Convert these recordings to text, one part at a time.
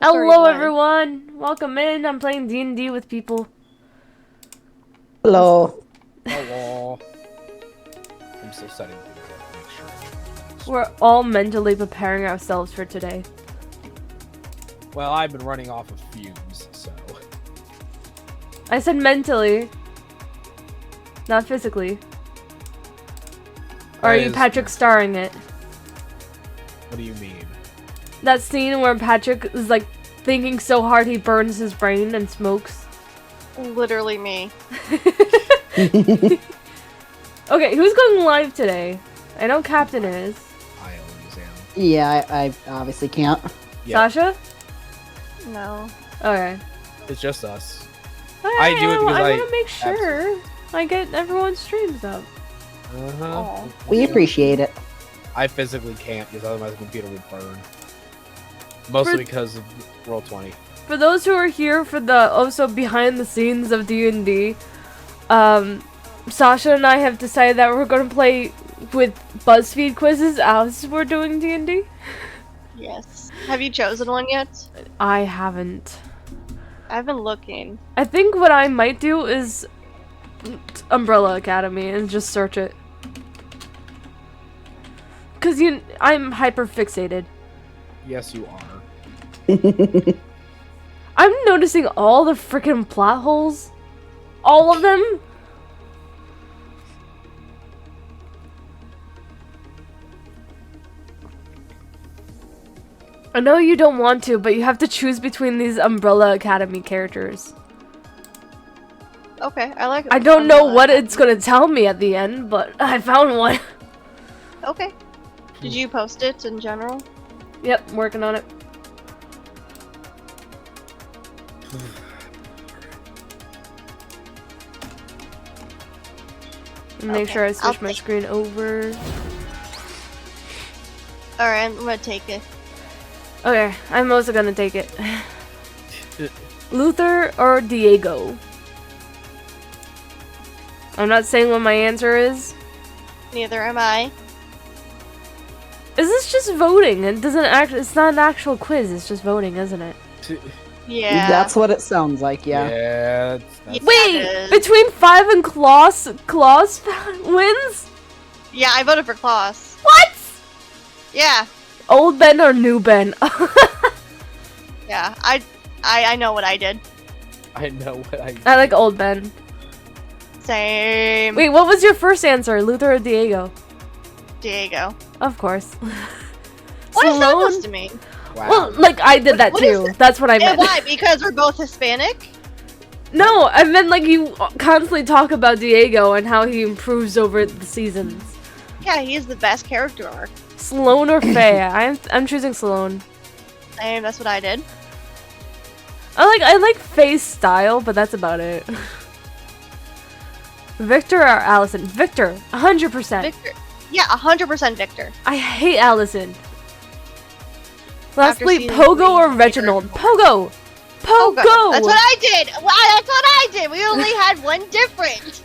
Hello everyone! Welcome in. I'm playing D&D with people. Hello. Hello. I'm still setting things up to make sure. We're all mentally preparing ourselves for today. Well, I've been running off of fumes, so. I said mentally. Not physically. Or are you Patrick starring it? What do you mean? That scene where Patrick is like thinking so hard he burns his brain and smokes. Literally me. Okay, who's going live today? I know Captain is. I always am. Yeah, I obviously can't. Yeah. Sasha? No. Okay. It's just us. I do it because I I want to make sure I get everyone's streams up. Uh-huh. We appreciate it. I physically can't because otherwise the computer would burn. Mostly because of Roll20. For those who are here for the also behind the scenes of D&D, Sasha and I have decided that we're going to play with BuzzFeed Quizzes as we're doing D&D. Yes. Have you chosen one yet? I haven't. I've been looking. I think what I might do is Umbrella Academy and just search it. Cause I'm hyper fixated. Yes, you are. I'm noticing all the freaking plot holes. All of them. I know you don't want to, but you have to choose between these Umbrella Academy characters. Okay, I like it. I don't know what it's gonna tell me at the end, but I found one. Okay. Did you post it in general? Yep, working on it. Make sure I switch my screen over. Alright, I'm gonna take it. Okay, I'm also gonna take it. Luther or Diego? I'm not saying what my answer is. Neither am I. Is this just voting? It doesn't act. It's not an actual quiz. It's just voting, isn't it? Yeah. That's what it sounds like, yeah. Yeah. Wait, between 5 and Klaus wins? Yeah, I voted for Klaus. What? Yeah. Old Ben or new Ben? Yeah, I know what I did. I know what I like old Ben. Same. Wait, what was your first answer? Luther or Diego? Diego. Of course. What is that supposed to mean? Wow. Well, like I did that too. That's what I meant. Why? Because we're both Hispanic? No, I meant like you constantly talk about Diego and how he improves over the seasons. Yeah, he's the best character arc. Sloane or Faye? I'm choosing Sloane. Same, that's what I did. I like Faye's style, but that's about it. Victor or Allison? Victor, 100%. Victor. Yeah, 100% Victor. I hate Allison. Lastly, seeing Pogo or Reginald? Pogo! Pogo! That's what I did! That's what I did! We only had one different!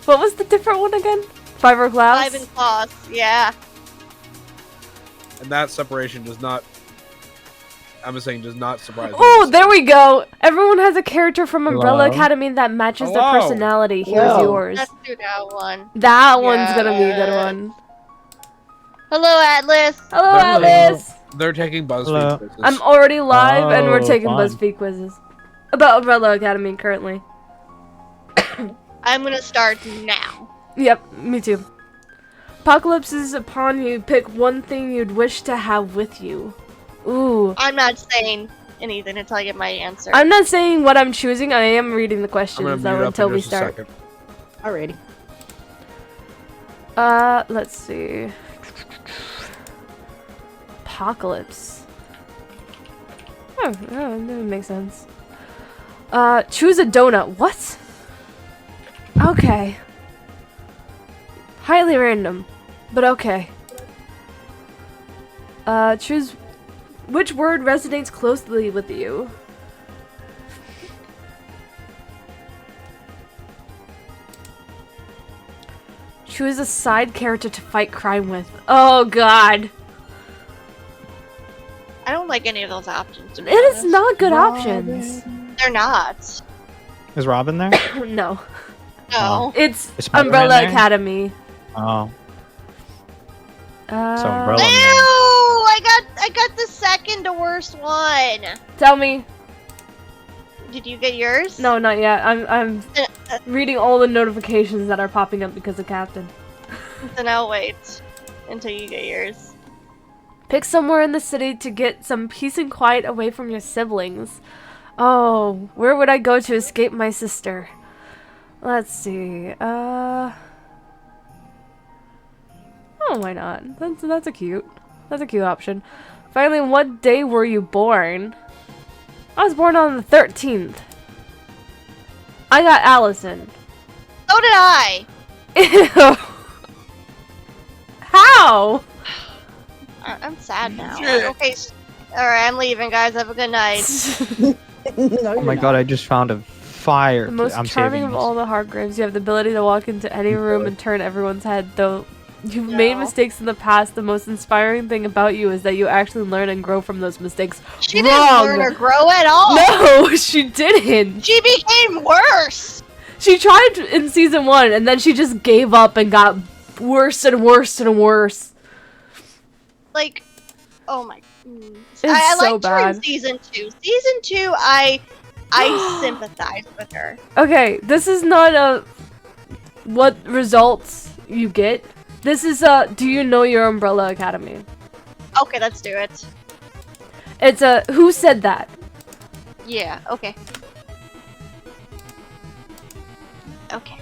What was the different one again? 5 or Klaus? 5 and Klaus, yeah. And that separation does not. I'm saying does not surprise me. Oh, there we go! Everyone has a character from Umbrella Academy that matches their Hello. personality. Here's Hello. yours. Let's do that one. That one's gonna be a good one. Hello, Atlas! Hello, Hello. Alice! They're taking Hello. BuzzFeed quizzes. I'm already live and we're Oh, taking fun. BuzzFeed quizzes. About Umbrella Academy currently. I'm gonna start now. Yep, me too. Apocalypse is upon you. Pick one thing you'd wish to have with you. Ooh. I'm not saying anything until I get my answer. I'm not saying what I'm choosing. I am reading the I'm gonna questions mute though up until in we just a start. second. Alrighty. Let's see. Apocalypse. Oh, that makes sense. Choose a donut. What? Okay. Highly random, but okay. Choose which word resonates closely with you. Choose a side character to fight crime with. Oh god. I don't like any of those options. To be It is honest. not good options. They're not. Is Robin there? No. No. It's Is Spider-Man Umbrella there? Academy. Oh. Uh, So Umbrella Ew! Man. I got the second worst one. Tell me. Did you get yours? No, not yet. I'm reading all the notifications that are popping up because of Captain. Then I'll wait until you get yours. Pick somewhere in the city to get some peace and quiet away from your siblings. Oh, where would I go to escape my sister? Let's see. Oh, why not? That's a cute option. Finally, what day were you born? I was born on the 13th. I got Allison. So did I. Ew. How? I'm sad now. Shit. Okay. Alright, I'm leaving, guys. Have a good night. Oh my god, I just found a fire. The most I'm charming saving of this. all the Hargraves, you have the ability to walk into any room and turn everyone's head. Though you've made No. mistakes in the past, the most inspiring thing about you is that you actually learn and grow from those mistakes. She Wrong. didn't learn or grow at all. No, she didn't. She became worse. She tried in season 1 and then she just gave up and got worse and worse and worse. Like, oh my. It's I so liked her in bad. season 2. Season 2, I sympathize with her. Okay, this is not a what results you get. This is a do you know your Umbrella Academy? Okay, let's do it. It's a who said that? Yeah. Okay. Okay.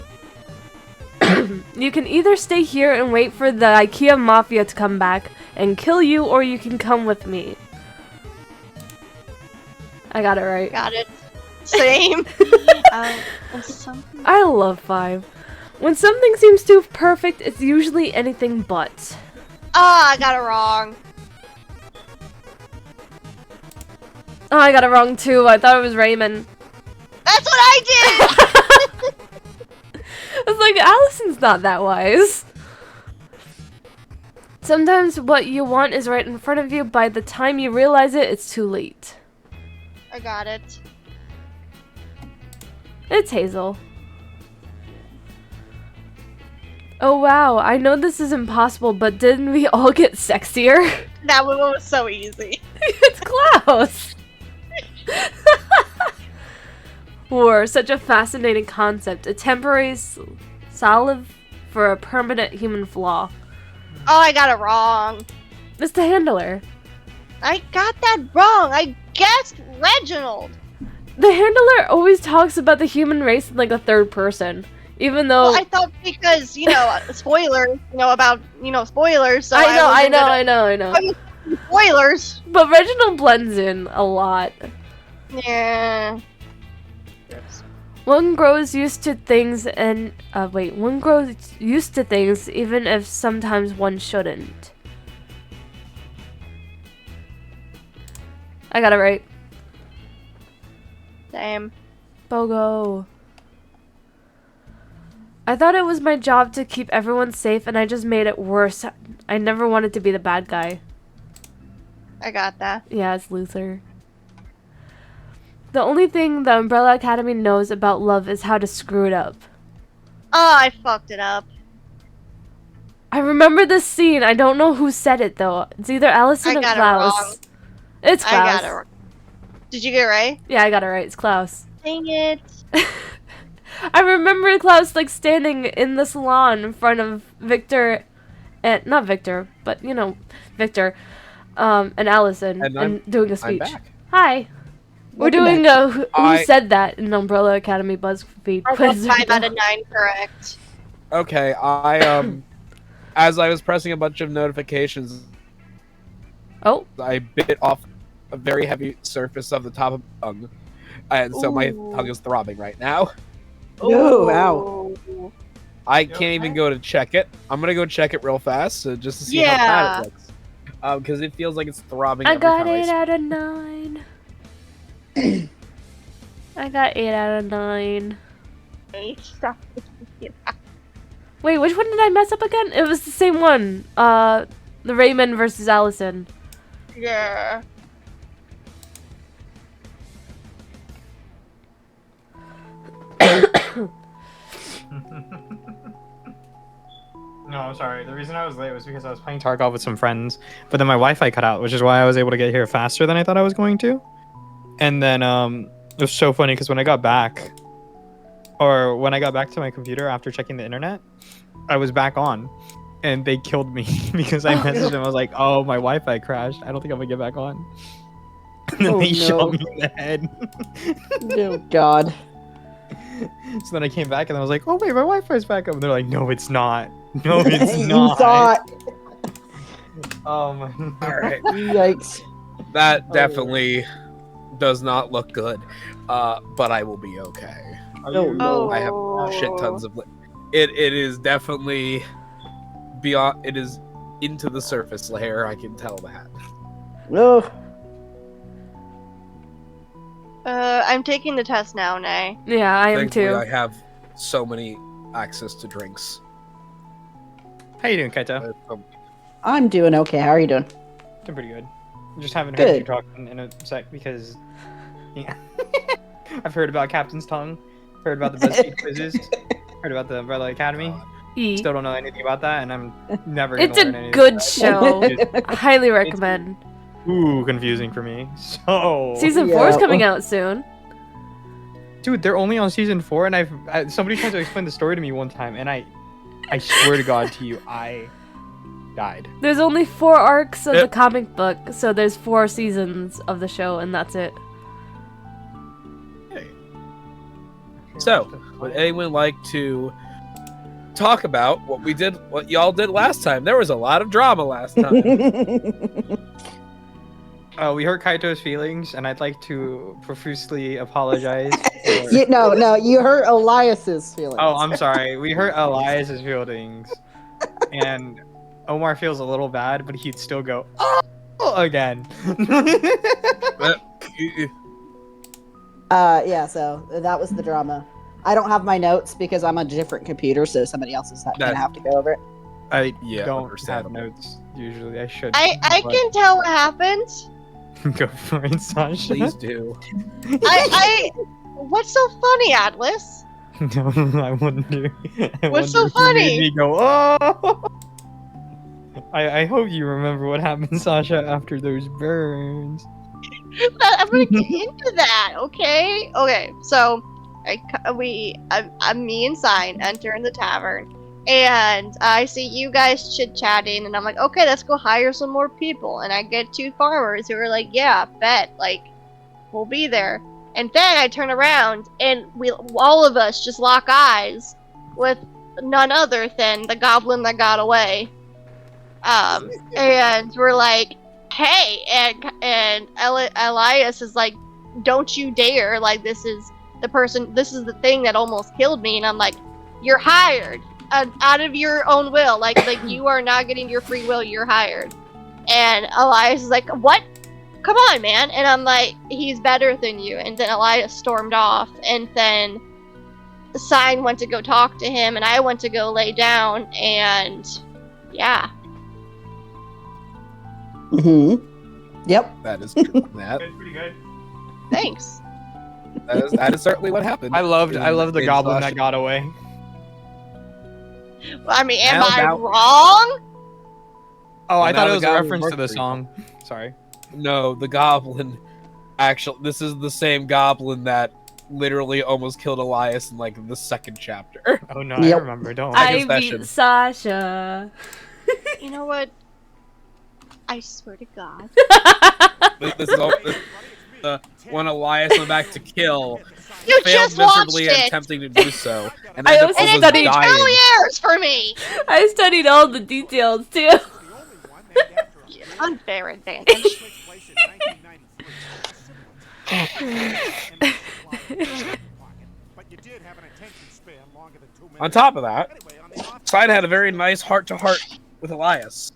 You can either stay here and wait for the IKEA Mafia to come back and kill you, or you can come with me. I got it right. Got it. Same. Something. I love 5. When something seems too perfect, it's usually anything but. Ah, I got it wrong. Oh, I got it wrong too. I thought it was Raymond. That's what I did. I was like, Allison's not that wise. Sometimes what you want is right in front of you. By the time you realize it, it's too late. I got it. It's Hazel. Oh wow, I know this is impossible, but didn't we all get sexier? That one was so easy. It's Klaus! War, such a fascinating concept. A temporary salve for a permanent human flaw. Oh, I got it wrong. It's the handler. I got that wrong. I guessed Reginald. The handler always talks about the human race in like a third person. Even though Well, I thought because, spoilers, about, spoilers. So I know. Spoilers. But Reginald blends in a lot. Yeah. One grows used to things and one grows used to things even if sometimes one shouldn't. I got it right. Same. Bogo. I thought it was my job to keep everyone safe and I just made it worse. I never wanted to be the bad guy. I got that. Yeah, it's Luther. The only thing the Umbrella Academy knows about love is how to screw it up. Oh, I fucked it up. I remember this scene. I don't know who said it though. It's either Allison I or got it Klaus. wrong. It's Klaus. I got it wrong. Did you get it right? Yeah, I got it right. It's Klaus. Dang it. I remember Klaus like standing in the salon in front of Victor, and not Victor, but Victor, and Allison, and doing a I'm speech. back. Hi. We're Welcome doing back. who said that in Umbrella Academy BuzzFeed I got Quizzes. 5 out of 9 correct. Okay, as I was pressing a bunch of notifications, Oh, I bit off a very heavy surface of the top of my tongue, and so my Ooh. tongue is throbbing right now. Oh, wow. Ooh. I can't even go to check it. I'm gonna go check it real fast just to see how Yeah. bad it looks. Because it feels like it's throbbing. I every got time 8 I out of 9. I got 8 out of 9. Wait, which one did I mess up again? It was the same one. The Raymond versus Allison. Yeah. No, I'm sorry. The reason I was late was because I was playing Tarkov with some friends, but then my Wi-Fi cut out, which is why I was able to get here faster than I thought I was going to. And then it was so funny because when I got back to my computer after checking the internet, I was back on, and they killed me because I messaged them. I was like, "Oh, my Wi-Fi crashed. I don't think I'm gonna get back on." And then they shot me in the head. Oh God. So then I came back and I was like, "Oh wait, my Wi-Fi's back up." And they're like, "No, it's not. No, it's You not." thought. Oh my. All right. Yikes. That definitely does not look good. But I will be okay. Oh no. I have shit tons of. It is definitely beyond. It is into the surface layer. I can tell that. No. I'm taking the test now, Nay. Yeah, I am Thankfully, too. I have so many access to drinks. How you doing, Kaito? I'm doing okay. How are you doing? Doing pretty good. Just haven't heard you Good. talk in a sec because yeah. I've heard about Captain's Tongue, heard about the BuzzFeed Quizzes, heard about the Umbrella Academy. E. Still don't know anything about that, and I'm never gonna It's learn a anything. good about show. it. I highly recommend. Ooh, confusing for me. So Season 4 is Yeah. coming out soon. dude, they're only on season 4, and somebody tried to explain the story to me one time, and I swear to God to you, I died. There's only 4 arcs of Yep. the comic book, so there's 4 seasons of the show, and that's it. So, would anyone like to talk about what y'all did last time? There was a lot of drama last time. We hurt Kaito's feelings, and I'd like to profusely apologize. For... No, you hurt Elias's feelings. Oh, I'm sorry. We hurt Elias's feelings, and Omar feels a little bad, but he'd still go oh again. Yeah, so that was the drama. I don't have my notes because I'm on a different computer, so somebody else is gonna have to go over it. I Yeah, don't have understandable. notes usually. I should. I but- can tell what happened. Go for it, Sasha. Please do. What's so funny, Atlas? No, I wonder. What's so wonder if you funny? made me go, oh! I hope you remember what happened, Sasha, after those burns. I'm gonna get into that, okay? Okay, so me and Sign enter in the tavern, and I see you guys chit-chatting, and I'm like, okay, let's go hire some more people. And I get 2 farmers who are like, yeah, bet, like, we'll be there. And then I turn around, and all of us just lock eyes with none other than the goblin that got away. And we're like, hey, and Elias is like, don't you dare, like, this is the thing that almost killed me. And I'm like, you're hired out of your own will, like you are not getting your free will, you're hired. And Elias is like, what? Come on, man. And I'm like, he's better than you. And then Elias stormed off, and then Sign went to go talk to him, and I went to go lay down, and yeah. Yep. That is true. That pretty good. Thanks. that is certainly what happened. I loved the In goblin Sasha. that got away. I mean, am How I about- wrong? Oh, I Well, thought now it the was a goblin reference to worked the for you. song. Sorry. No, the goblin. Actually, this is the same goblin that literally almost killed Elias in like the 2nd chapter. Oh no, I Yep. remember. Don't. I Second session. beat Sasha. You know what? I swear to God. This is all, when Elias went back to kill, You failed just watched miserably it! attempting to do so, and I ended up also And almost it studied- took dying. 2 years for me! I studied all the details too. Unfair advantage. On top of that, Clyde had a very nice heart-to-heart with Elias.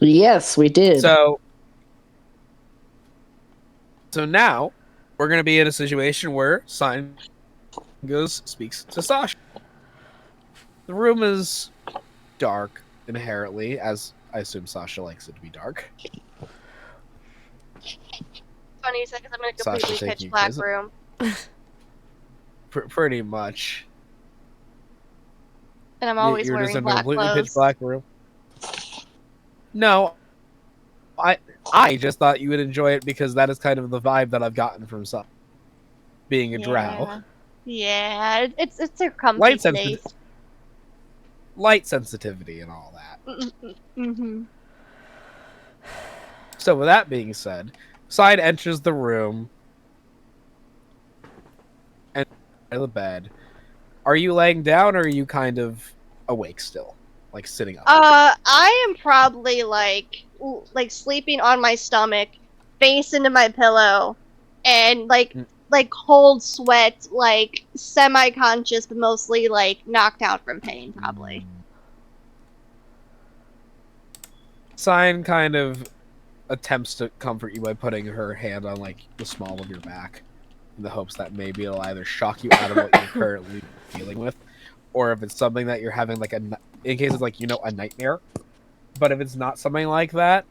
Yes, we did. So now we're gonna be in a situation where Sign speaks to Sasha. The room is dark inherently, as I assume Sasha likes it to be dark. Funny you said, because I'm in a Sasha completely taking pitch black quiz. room. Pretty much. Pretty much. Funny you said, 'cause I'm in a completely pitch black room. Pretty much. 'Cause I'm in a completely pitch black room. Pretty much. 'Cause I'm in a completely pitch black room. Pretty much. And I'm always You're just wearing in a black completely pitch clothes. black room. No, I just thought you would enjoy it because that is kind of the vibe that I've gotten from some being a drow. Yeah, it's a comfy Light place. Light sensitivity and all that. Mm-hmm. So with that being said, Side enters the room and to the bed. Are you laying down or are you kind of awake still? Like sitting up? I am probably like sleeping on my stomach, face into my pillow, and like cold sweat, like semi-conscious, but mostly like knocked out from pain, probably. Sign kind of attempts to comfort you by putting her hand on like the small of your back in the hopes that maybe it'll either shock you out of what you're currently dealing with, or if it's something that you're having like in case it's like, you know, a nightmare. But if it's not something like that,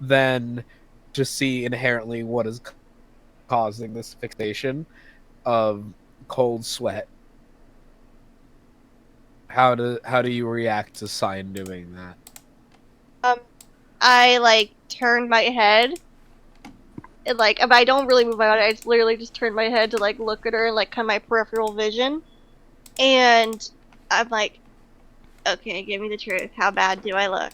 then just see inherently what is causing this fixation of cold sweat. How do you react to Sign doing that? I like turn my head. And, like, if I don't really move my body, I just literally just turn my head to like look at her and like kind of my peripheral vision. And I'm like, okay, give me the truth. How bad do I look?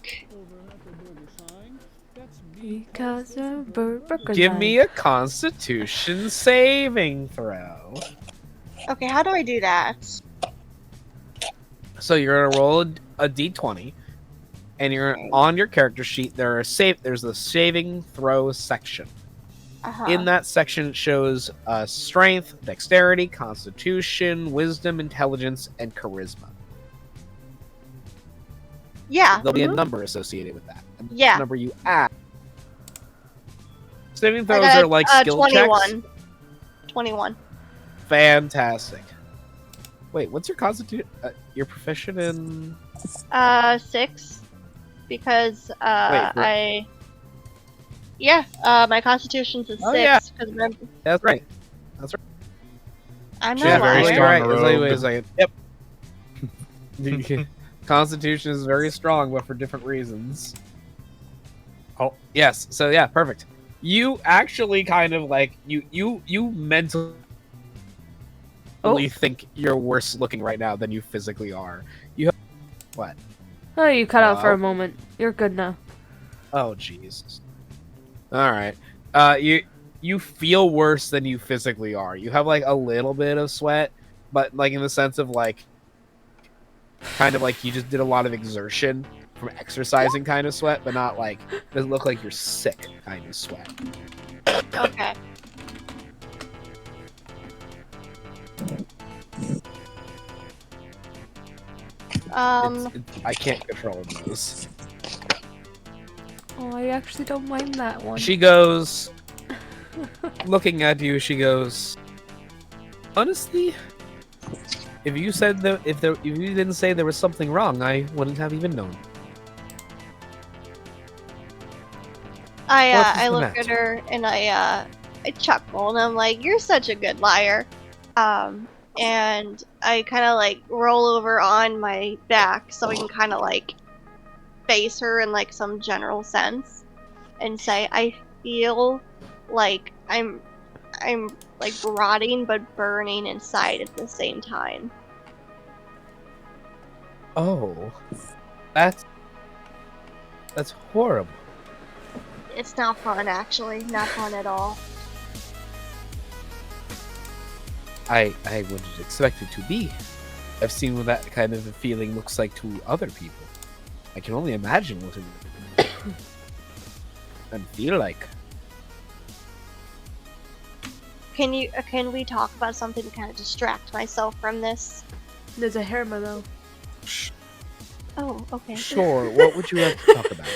Because of burger Give time. me a Constitution saving throw. Okay, how do I do that? So you're gonna roll a d20, and you're on your character sheet. There's a saving throw section. In that section, it shows strength, dexterity, constitution, wisdom, intelligence, and charisma. Yeah. There'll be a number associated with that. And Yeah. The number you add. Saving throws are like skill 21. checks. 21. Fantastic. Wait, what's your constitution? You're proficient in 6. Because my constitution's a 6. Oh, yeah. Remember, That's right. I'm She's not very lying. strong. Right. rogue. Wait a second. Yep. Constitution is very strong, but for different reasons. Oh. Yes. So yeah, perfect. You actually kind of like you mentally think you're worse looking right now than you physically are. You have what? Oh, you cut out for Hello? a moment. You're good now. Oh Jesus. All right. You feel worse than you physically are. You have like a little bit of sweat, but like in the sense of like kind of like you just did a lot of exertion from exercising kind of sweat, but not like doesn't look like you're sick kind of sweat. Okay. I can't control those. Oh, I actually don't mind that one. She goes, looking at you. She goes, honestly, if you said that if you didn't say there was something wrong, I wouldn't have even known. I look at her and I chuckle and I'm like, "You're such a good liar," and I kind of like roll over on my back so I can kind of like face her in like some general sense and say, "I feel like I'm like rotting but burning inside at the same time." Oh, that's horrible. It's not fun, actually. Not fun at all. I wouldn't expect it to be. I've seen what that kind of a feeling looks like to other people. I can only imagine what it would and feel like. Can we talk about something to kind of distract myself from this? There's a hair though. Oh, okay. Sure. What would you like to talk about?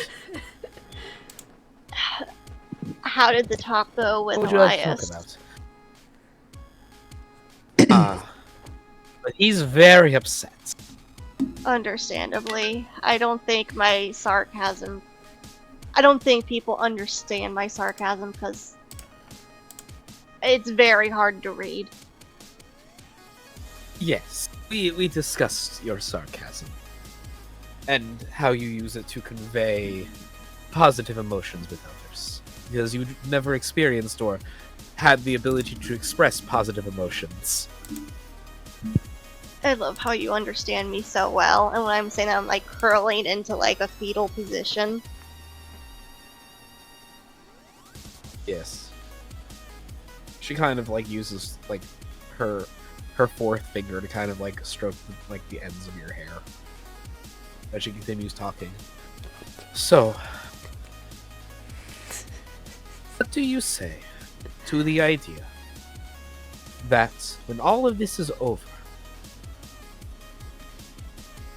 How did the talk go with What would you like to Elias? talk about? But he's very upset. Understandably. I don't think my sarcasm... I don't think people understand my sarcasm because it's very hard to read. Yes. We discussed your sarcasm and how you use it to convey positive emotions with others, because you never experienced or had the ability to express positive emotions. I love how you understand me so well, and when I'm saying that, I'm like curling into like a fetal position. Yes. She kind of like uses like her fourth finger to kind of like stroke like the ends of your hair as she continues talking. So, what do you say to the idea that when all of this is over,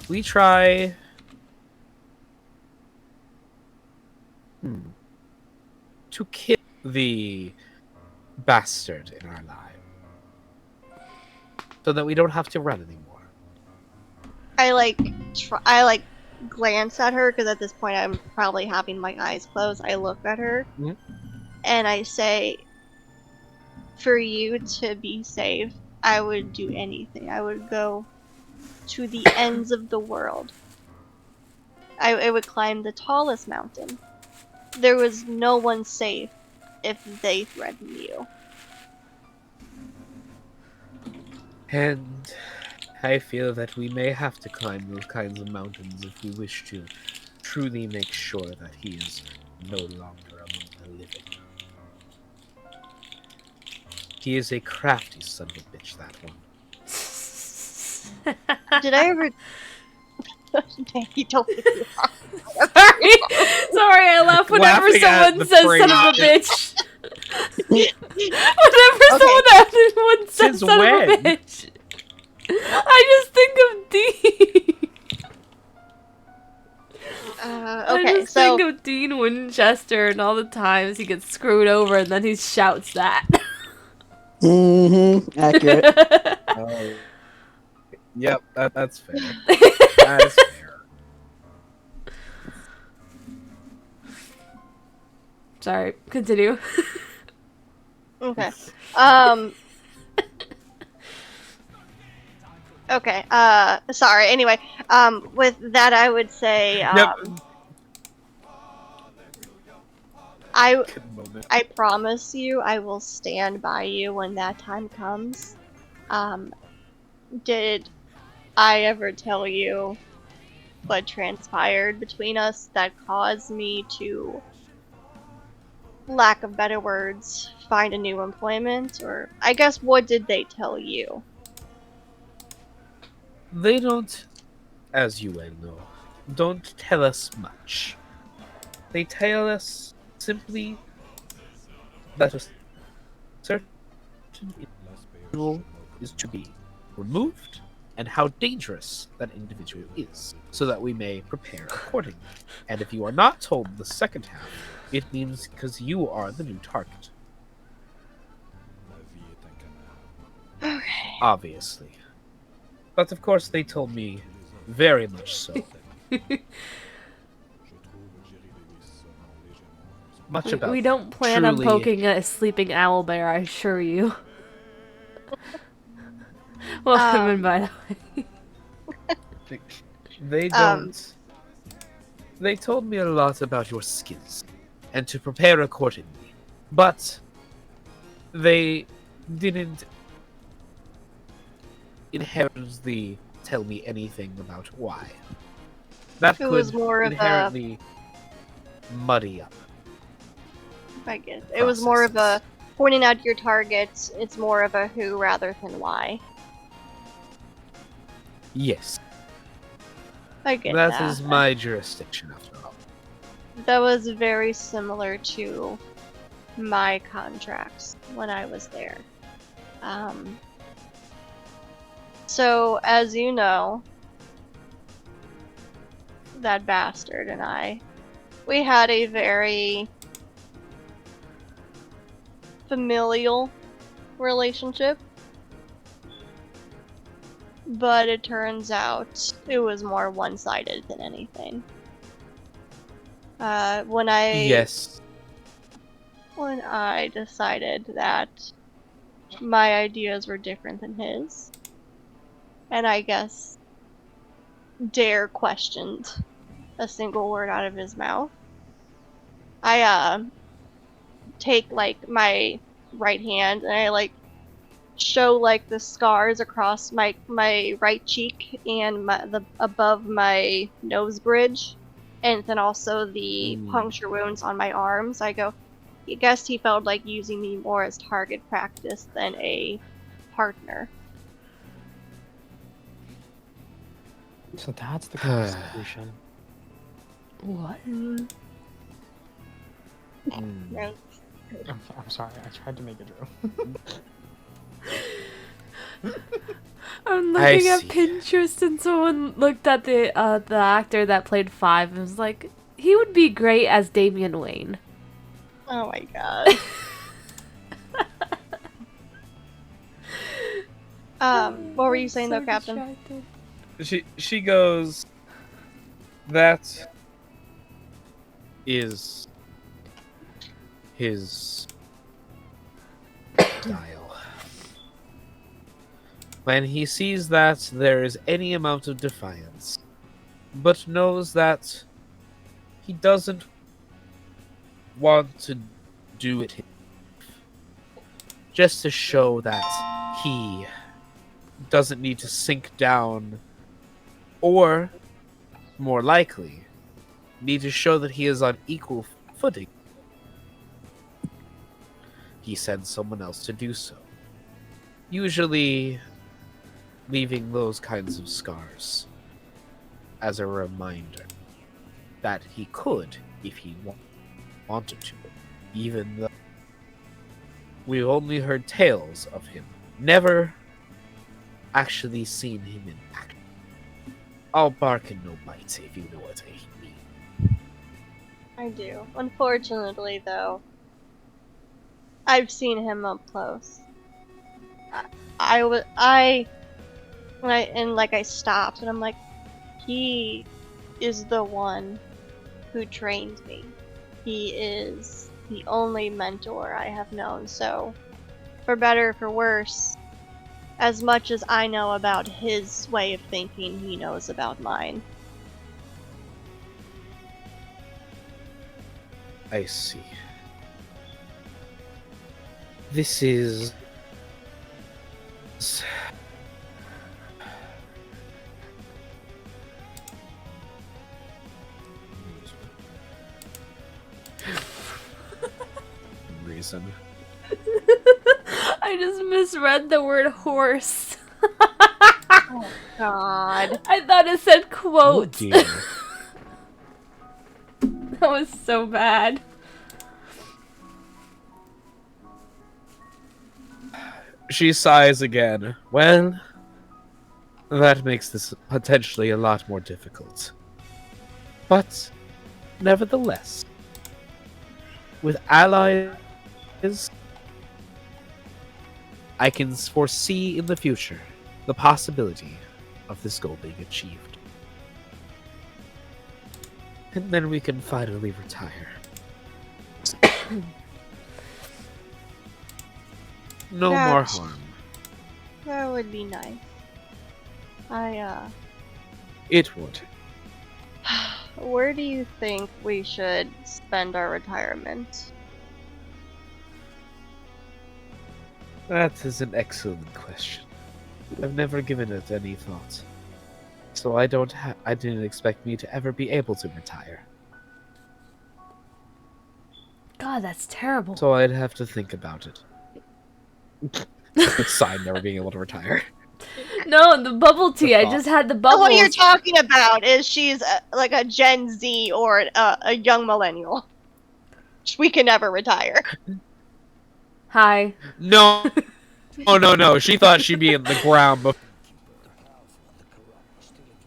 we try to kill the bastard in our life so that we don't have to run anymore? I like glance at her because at this point I'm probably having my eyes closed. I look at her Mhm. and I say, for you to be safe, I would do anything. I would go to the ends of the world. I would climb the tallest mountain. There was no one safe if they threatened you. And I feel that we may have to climb those kinds of mountains if we wish to truly make sure that he is no longer among the living. He is a crafty son of a bitch, that one. Did I ever? You don't make me laugh. Sorry, I laugh whenever Laughing at someone the says "son of a phrase. bitch." Whenever someone says Since "son of a when? bitch," I just think of Dean. I Okay, just so think of Dean Winchester and all the times he gets screwed over, and then he shouts that. Accurate. Oh. Yep, that's fair. That is fair. Sorry, continue. okay. Okay. Sorry. Anyway, with that, I would say, Yep. Good moment. I promise you, I will stand by you when that time comes. Did I ever tell you what transpired between us that caused me to, lack of better words, find a new employment? Or I guess, what did they tell you? They don't, as you well know, don't tell us much. They tell us simply that a certain individual is to be removed and how dangerous that individual is, so that we may prepare accordingly. And if you are not told the second half, it means because you are the new target. Okay. Obviously. But of course they told me very much so. Much about We don't plan on truly- poking a sleeping owlbear, I assure you. Welcome by the way. They don't. They told me a lot about your skills and to prepare accordingly, but they didn't inherently tell me anything about why. That It could was more of a- inherently muddy up. I guess it was more of a pointing out your targets. It's more of a who rather than why. Yes, I get that. that is my jurisdiction after all. That was very similar to my contracts when I was there. So, as you know, that bastard and I, we had a very familial relationship. But it turns out it was more one-sided than anything. When I decided that my ideas were different than his, and I guess dare questioned a single word out of his mouth. I take like my right hand and I like show like the scars across my right cheek and the above my nose bridge, and then also the puncture wounds on my arms. I go, I guess he felt like using me more as target practice than a partner. So that's the conversation. What? Right. I'm sorry, I tried to make it true. I'm I looking at see. Pinterest and someone looked at the actor that played 5 and was like, he would be great as Damian Wayne. Oh my god. What were you saying though, Captain? Distracted. She goes, that is his style. When he sees that there is any amount of defiance, but knows that he doesn't want to do it just to show that he doesn't need to sink down, or more likely need to show that he is on equal footing, he sends someone else to do so, usually leaving those kinds of scars as a reminder that he could if he wanted to, even though we've only heard tales of him, never actually seen him in action. All bark and no bite, if you know what I mean. I do. Unfortunately, though, I've seen him up close. I stopped and I'm like, he is the one who trained me. He is the only mentor I have known. So, for better or for worse, as much as I know about his way of thinking, he knows about mine. I see. This is... reason. I just misread the word horse. Oh God. I thought it said Oh quote. dear. That was so bad. She sighs again. Well, that makes this potentially a lot more difficult. But, nevertheless, with allies, I can foresee in the future the possibility of this goal being achieved. And then we can finally retire. No more That's- harm. That would be nice. It would. Where do you think we should spend our retirement? That is an excellent question. I've never given it any thought. So I didn't expect me to ever be able to retire. God, that's terrible. So I'd have to think about it. Sign never being able to retire. No, the bubble tea. I thought. just had the Oh, bubbles. what you're talking about is she's like a Gen Z or a young millennial. We can never retire. Hi. No. Oh no. She thought she'd be in the ground before.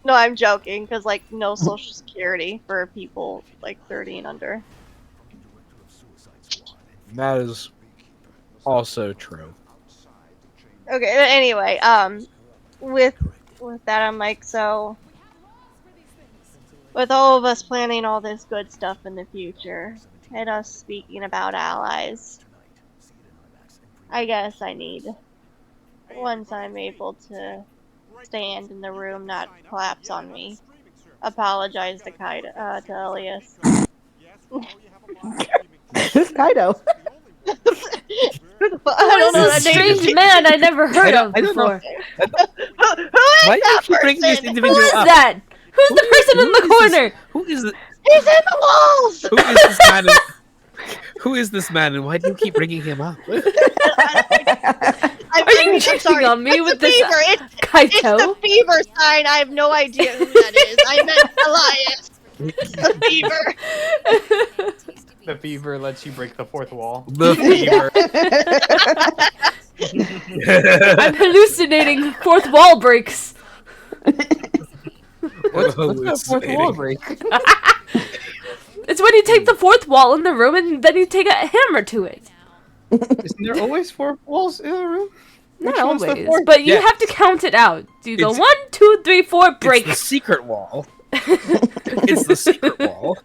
No, I'm joking, because like no social security for people like 30 and under. That is also true. Okay, anyway, with that, I'm like, so with all of us planning all this good stuff in the future, and us speaking about allies, I guess I need, once I'm able to stand in the room, not collapse on me. Apologize to Elias. Who's Kaido? I don't know that This name. strange man I never heard of I don't know. before. Who is Why do you that keep bringing this person? individual Who is up? that? Who's the person in the corner? Who is this? He's in the walls! Who is this man? Who is this man, and why do you keep bringing him up? Are you checking on me with this fever. It's Kaito? the fever sign. I have no idea who that is. I meant Elias. The fever. The fever lets you break the fourth wall. The fever. I'm hallucinating fourth wall breaks. What's the fourth wall break? It's when you take the fourth wall in the room and then you take a hammer to it. Isn't there always four walls in the room? Not Which one's the always, fourth? but you Yes. have to count it out. Do you go It's- 1, 2, 3, 4, break? It's the secret wall. It's the secret wall.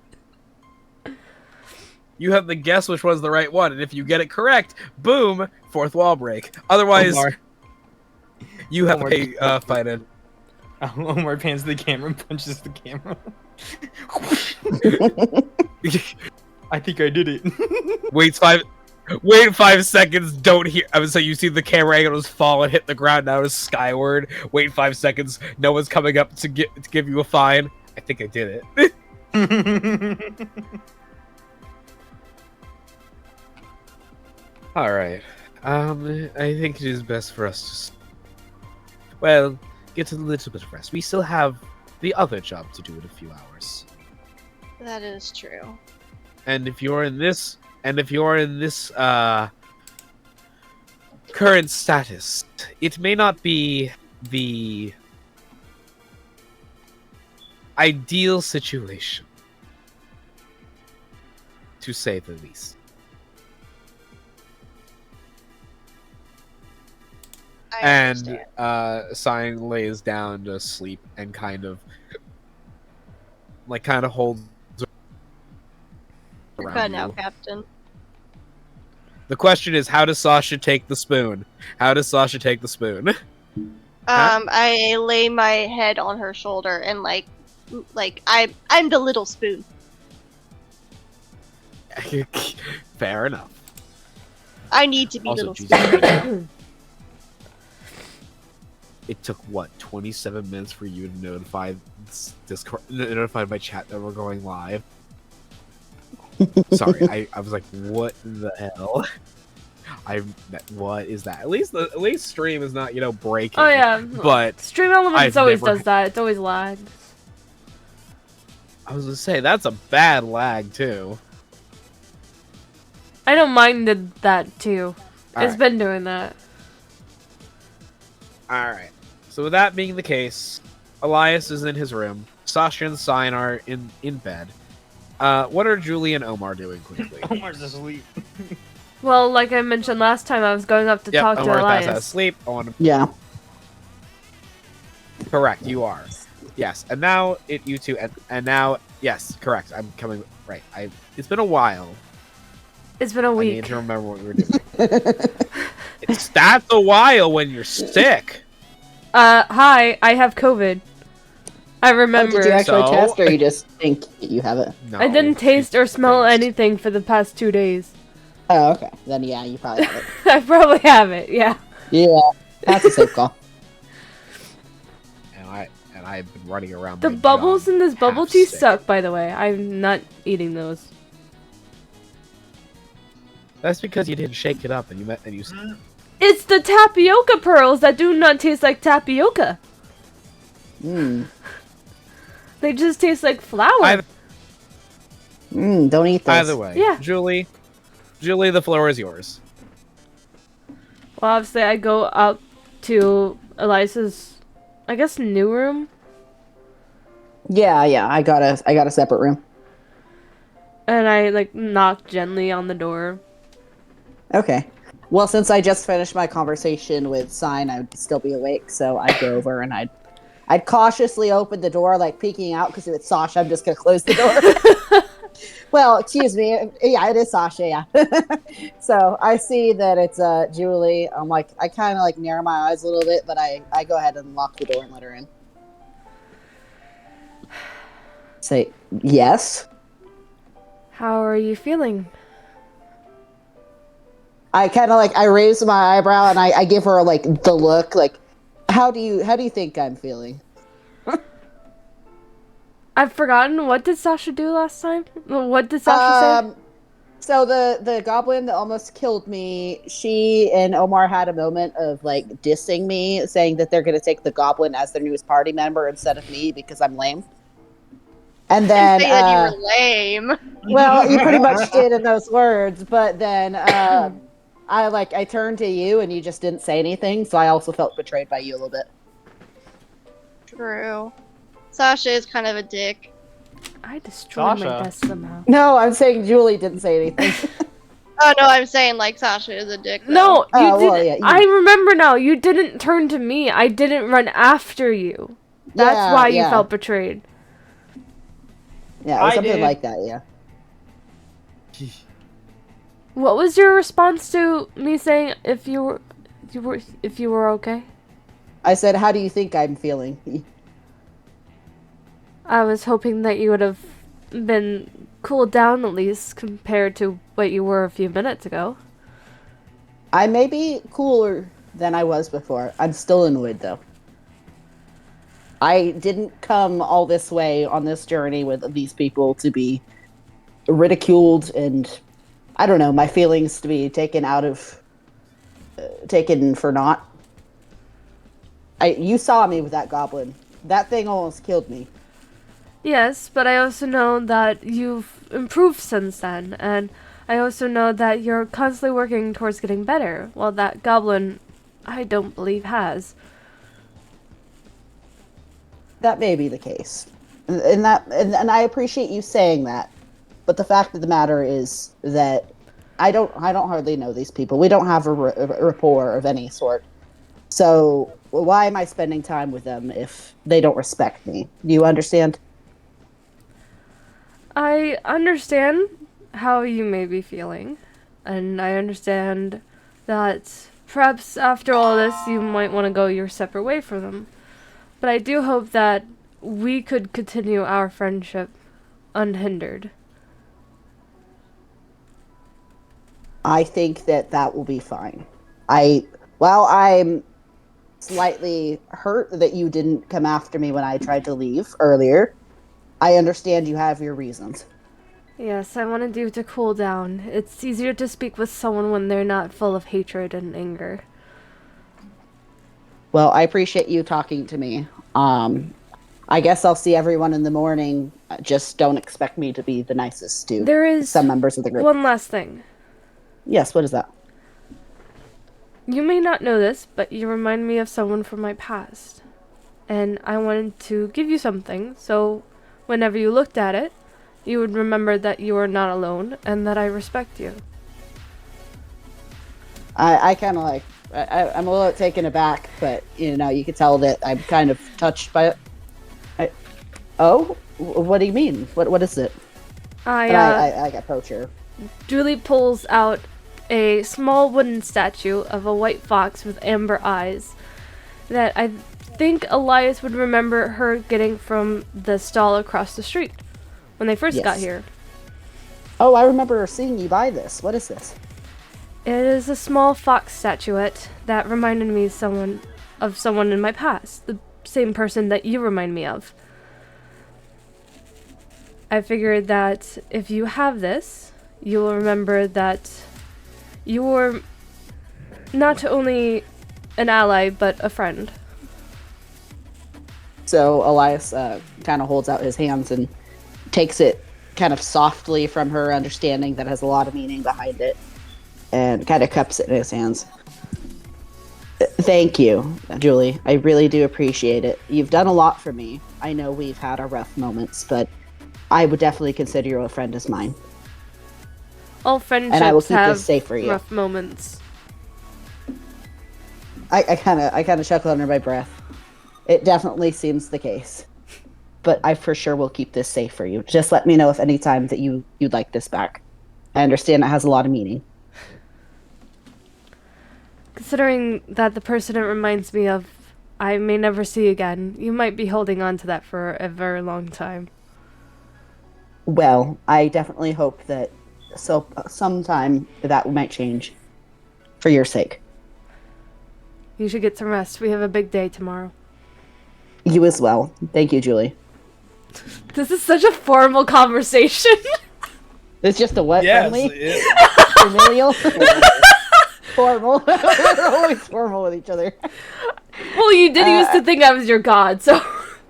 You have to guess which one's the right one, and if you get it correct, boom, fourth wall break. Otherwise, Omar, you have to Omar. pay fine in. Omar pans the camera and punches the camera. I think I did it. Wait 5 seconds, don't hear. I would say you see the camera angles fall and hit the ground now is skyward. Wait 5 seconds, no one's coming up to give you a fine. I think I did it. Alright. I think it is best for us to get a little bit of rest. We still have the other job to do in a few hours. That is true. And if you're in this current status, it may not be the ideal situation, to say the least. I And understand. Sign lays down to sleep and kind of holds around Good you. now, Captain. The question is, how does Sasha take the spoon? How does Sasha take the spoon? Huh? I lay my head on her shoulder and like I'm the little spoon. Fair enough. I need to be Also, little Jesus spoon. Christ. It took what 27 minutes for you to notify Discord, notify my chat that we're going live. Sorry, I was like, what the hell? What is that? At least stream is not breaking. Oh yeah, But Stream Elements I've always never- does that. It's always lagged. I was gonna say that's a bad lag too. I don't mind that too. It's Alright. been doing that. All right. So with that being the case, Elias is in his room. Sasha and Sign are in bed. What are Julie and Omar doing quickly? Omar's asleep. Well, like I mentioned last time, I was going up to Yep, talk to Omar passed out of Elias. sleep. I want to Yeah. correct. You are. Yes, and now you two, and now yes, correct. I'm coming right. It's been a while. It's been a I need week. to remember what we were doing. That's a while when you're sick. Hi, I have COVID. I Oh, remember. did you actually So- test, or you just think you have it? No, I didn't taste or smell anything for the past 2 days. Oh, okay. Then yeah, you probably have it. I probably have it, yeah. Yeah, that's a safe call. And I've been running around. The my bubbles job in this bubble half tea sick. suck, by the way. I'm not eating those. That's because you didn't shake it up, and you. It's the tapioca pearls that do not taste like tapioca. Mmm. They just taste like flour. Either- Mmm, don't eat those. Either way, Yeah. Julie, the floor is yours. Well, obviously, I go out to Elias's, I guess, new room. Yeah, I got a separate room. And I, like, knock gently on the door. Okay. Well, since I just finished my conversation with Sign, I'd still be awake, so I'd go over and I'd cautiously open the door, like peeking out, because if it's Sasha, I'm just gonna close the door. Well, excuse me. Yeah, it is Sasha. Yeah. So I see that it's Julie. I'm like, I kind of like narrow my eyes a little bit, but I go ahead and lock the door and let her in. Say yes. How are you feeling? I kind of like I raise my eyebrow and I give her like the look like, how do you think I'm feeling? I've forgotten. What did Sasha do last time? What did Sasha say? So the goblin that almost killed me, she and Omar had a moment of like dissing me, saying that they're gonna take the goblin as their newest party member instead of me because I'm lame. And then Say that you were lame. well, you pretty much did in those words, but then I turned to you and you just didn't say anything, so I also felt betrayed by you a little bit. True. Sasha is kind of a dick. I destroyed my Sasha. desk somehow. No, I'm saying Julie didn't say anything. Oh no, I'm saying like Sasha is a dick. Though. No, you Oh, didn't. well, yeah, you- I remember now. You didn't turn to me. I didn't run after you. That's Yeah, why you yeah. felt betrayed. Yeah, it was I something did. like that, yeah. What was your response to me saying if you were okay? I said, how do you think I'm feeling? I was hoping that you would have been cooled down at least compared to what you were a few minutes ago. I may be cooler than I was before. I'm still annoyed, though. I didn't come all this way on this journey with these people to be ridiculed and, I don't know, my feelings to be taken for naught. You saw me with that goblin. That thing almost killed me. Yes, but I also know that you've improved since then, and I also know that you're constantly working towards getting better, while that goblin, I don't believe, has. That may be the case. And I appreciate you saying that. But the fact of the matter is that I don't hardly know these people. We don't have a rapport of any sort. So why am I spending time with them if they don't respect me? Do you understand? I understand how you may be feeling, and I understand that perhaps after all this you might want to go your separate way from them. But I do hope that we could continue our friendship unhindered. I think that will be fine. While I'm slightly hurt that you didn't come after me when I tried to leave earlier, I understand you have your reasons. Yes, I wanted you to cool down. It's easier to speak with someone when they're not full of hatred and anger. Well, I appreciate you talking to me. I guess I'll see everyone in the morning. Just don't expect me to be the nicest to There is some members of the group. one last thing. Yes, what is that? You may not know this, but you remind me of someone from my past. And I wanted to give you something, so whenever you looked at it, you would remember that you are not alone and that I respect you. I kind of like, I'm a little taken aback, but you could tell that I'm kind of touched by it. What do you mean? What is it? I approach her. Julie pulls out a small wooden statue of a white fox with amber eyes that I think Elias would remember her getting from the stall across the street when they first got Yes. here. Oh, I remember seeing you buy this. What is this? It is a small fox statuette that reminded me of someone in my past, the same person that you remind me of. I figured that if you have this, you will remember that you were not only an ally, but a friend. So Elias kind of holds out his hands and takes it kind of softly from her, understanding that it has a lot of meaning behind it, and kind of cups it in his hands. Thank you, Julie. I really do appreciate it. You've done a lot for me. I know we've had our rough moments, but I would definitely consider you a friend as mine. All friendships And I will keep have this safe for you. rough moments. I kind of chuckle under my breath. It definitely seems the case. but I for sure will keep this safe for you. Just let me know if any time that you'd like this back. I understand it has a lot of meaning. Considering that the person it reminds me of, I may never see again, you might be holding on to that for a very long time. Well, I definitely hope that sometime that might change for your sake. You should get some rest. We have a big day tomorrow. You as well. Thank you, Julie. This is such a formal conversation. It's just a what, Yes, friendly? Familial? Formal. We're always formal with each other. Well, you did used to think I was your god, so...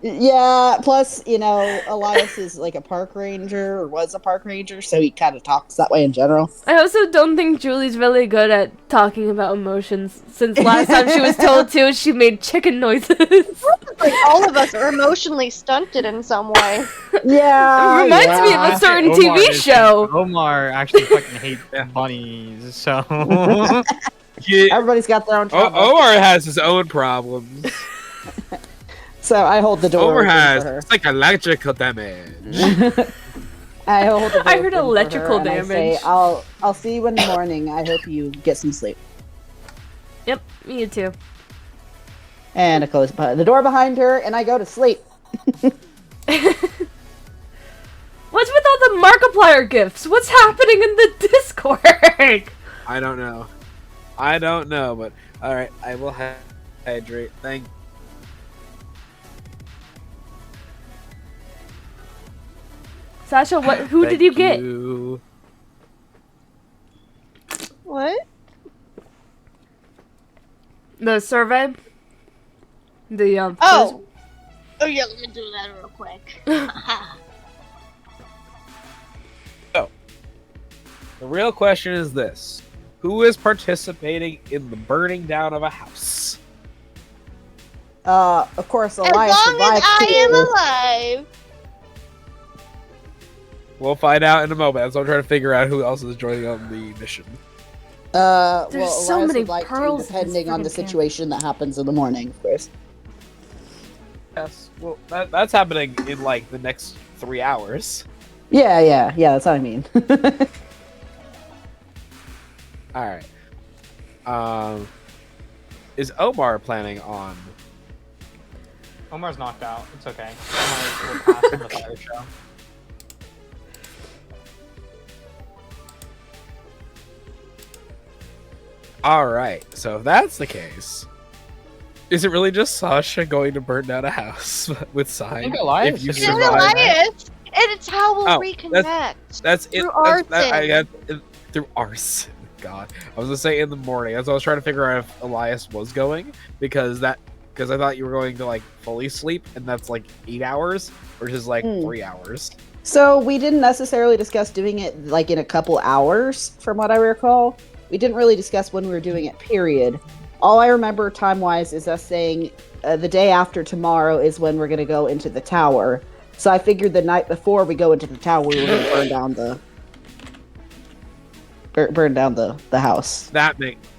Yeah, plus, Elias is like a park ranger, or was a park ranger, so he kind of talks that way in general. I also don't think Julie's really good at talking about emotions, since last time she was told to, she made chicken noises. Like all of us are emotionally stunted in some way. Yeah. It reminds me of a certain TV show. Omar actually fucking hates bunnies, so... Everybody's got their own trouble. Omar has his own problems. So I hold the door Omar open has for her. psychological damage. I hold the door I heard open for electrical her, and I say, damage. I'll see you in the morning. I hope you get some sleep. Yep, you too. And I close the door behind her, and I go to sleep. What's with all the Markiplier gifts? What's happening in the Discord? I don't know, but alright, I will hydrate. Thank you. Sasha, who did you get? What? The survey? The, Oh yeah, let me do that real quick. The real question is this. Who is participating in the burning down of a house? Of course, As Elias long survived as I am too. alive. We'll find out in a moment. So I'm trying to figure out who else is joining on the mission. Well, There's so Elias many would like pearls to, in this depending on the friggin' camp. situation that happens in the morning, of course. Yes. Well, that's happening in like the next 3 hours. Yeah, that's what I mean. All right. Is Omar planning on? Omar's knocked out. It's okay. Omar will pass in the fire show. All right. So if that's the case, is it really just Sasha going to burn down a house with Sign? think Elias If you is It's survive, survive, Elias, and it's how we'll Oh, reconnect. that's it. Through I got arson. through arson. God, I was gonna say in the morning. That's what I was trying to figure out if Elias was going because I thought you were going to like fully sleep, and that's like 8 hours versus like 3 hours. So we didn't necessarily discuss doing it like in a couple hours, from what I recall. We didn't really discuss when we were doing it, period. All I remember time-wise is us saying the day after tomorrow is when we're going to go into the tower. So I figured the night before we go into the tower, we were going to burn down the house.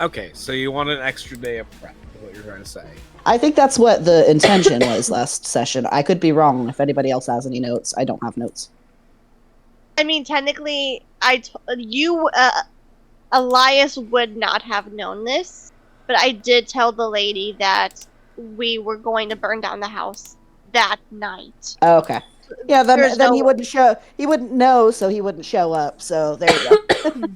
Okay. So you want an extra day of prep? Is what you're trying to say? I think that's what the intention was last session. I could be wrong. If anybody else has any notes, I don't have notes. I mean, technically, Elias would not have known this, but I did tell the lady that we were going to burn down the house that night. Oh, okay. Yeah, There's then no- he wouldn't show. He wouldn't know, so he wouldn't show up. So there you go.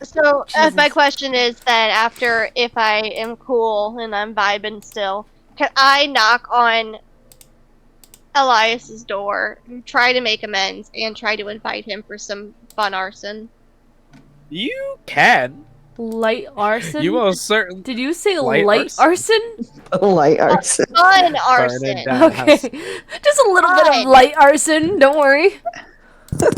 So Jesus. my question is that after, if I am cool and I'm vibing still, can I knock on Elias's door, try to make amends, and try to invite him for some fun arson? You can. Light arson? You most certainly. Did you say Light light arson? Light arson. Fun Burn arson. it down. Okay. Just a little bit of Fine. light arson, don't worry.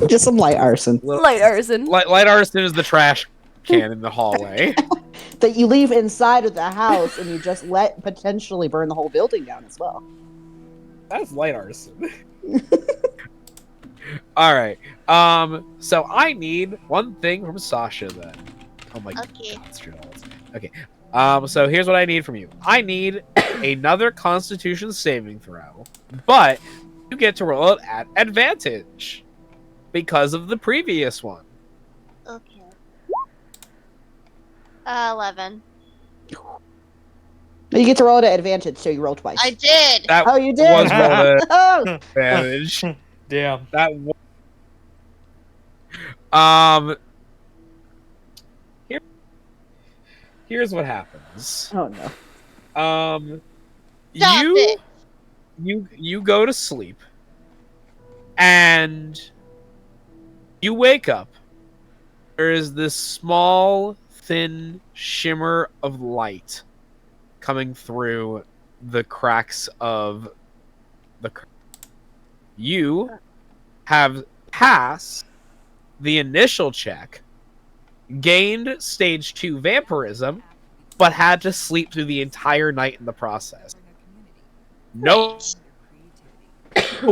Just some light arson Light arson. Light arson is the trash can in the hallway. that you leave inside of the house, and you just let potentially burn the whole building down as well. That's light arson. All right. So I need one thing from Sasha then. Oh my Okay. God, Strudels. Okay. So here's what I need from you. I need another Constitution saving throw, but you get to roll it at advantage because of the previous one. Okay. 11. You get to roll it at advantage, so you roll twice. I did. That Oh, you did? was rolled at Oh, advantage. Damn. That wa- here's what happens. oh no. Stop it. You go to sleep and you wake up. There is this small, thin shimmer of light coming through the cracks of the curtain. You have passed the initial check, gained stage 2 vampirism, but had to sleep through the entire night in the process. No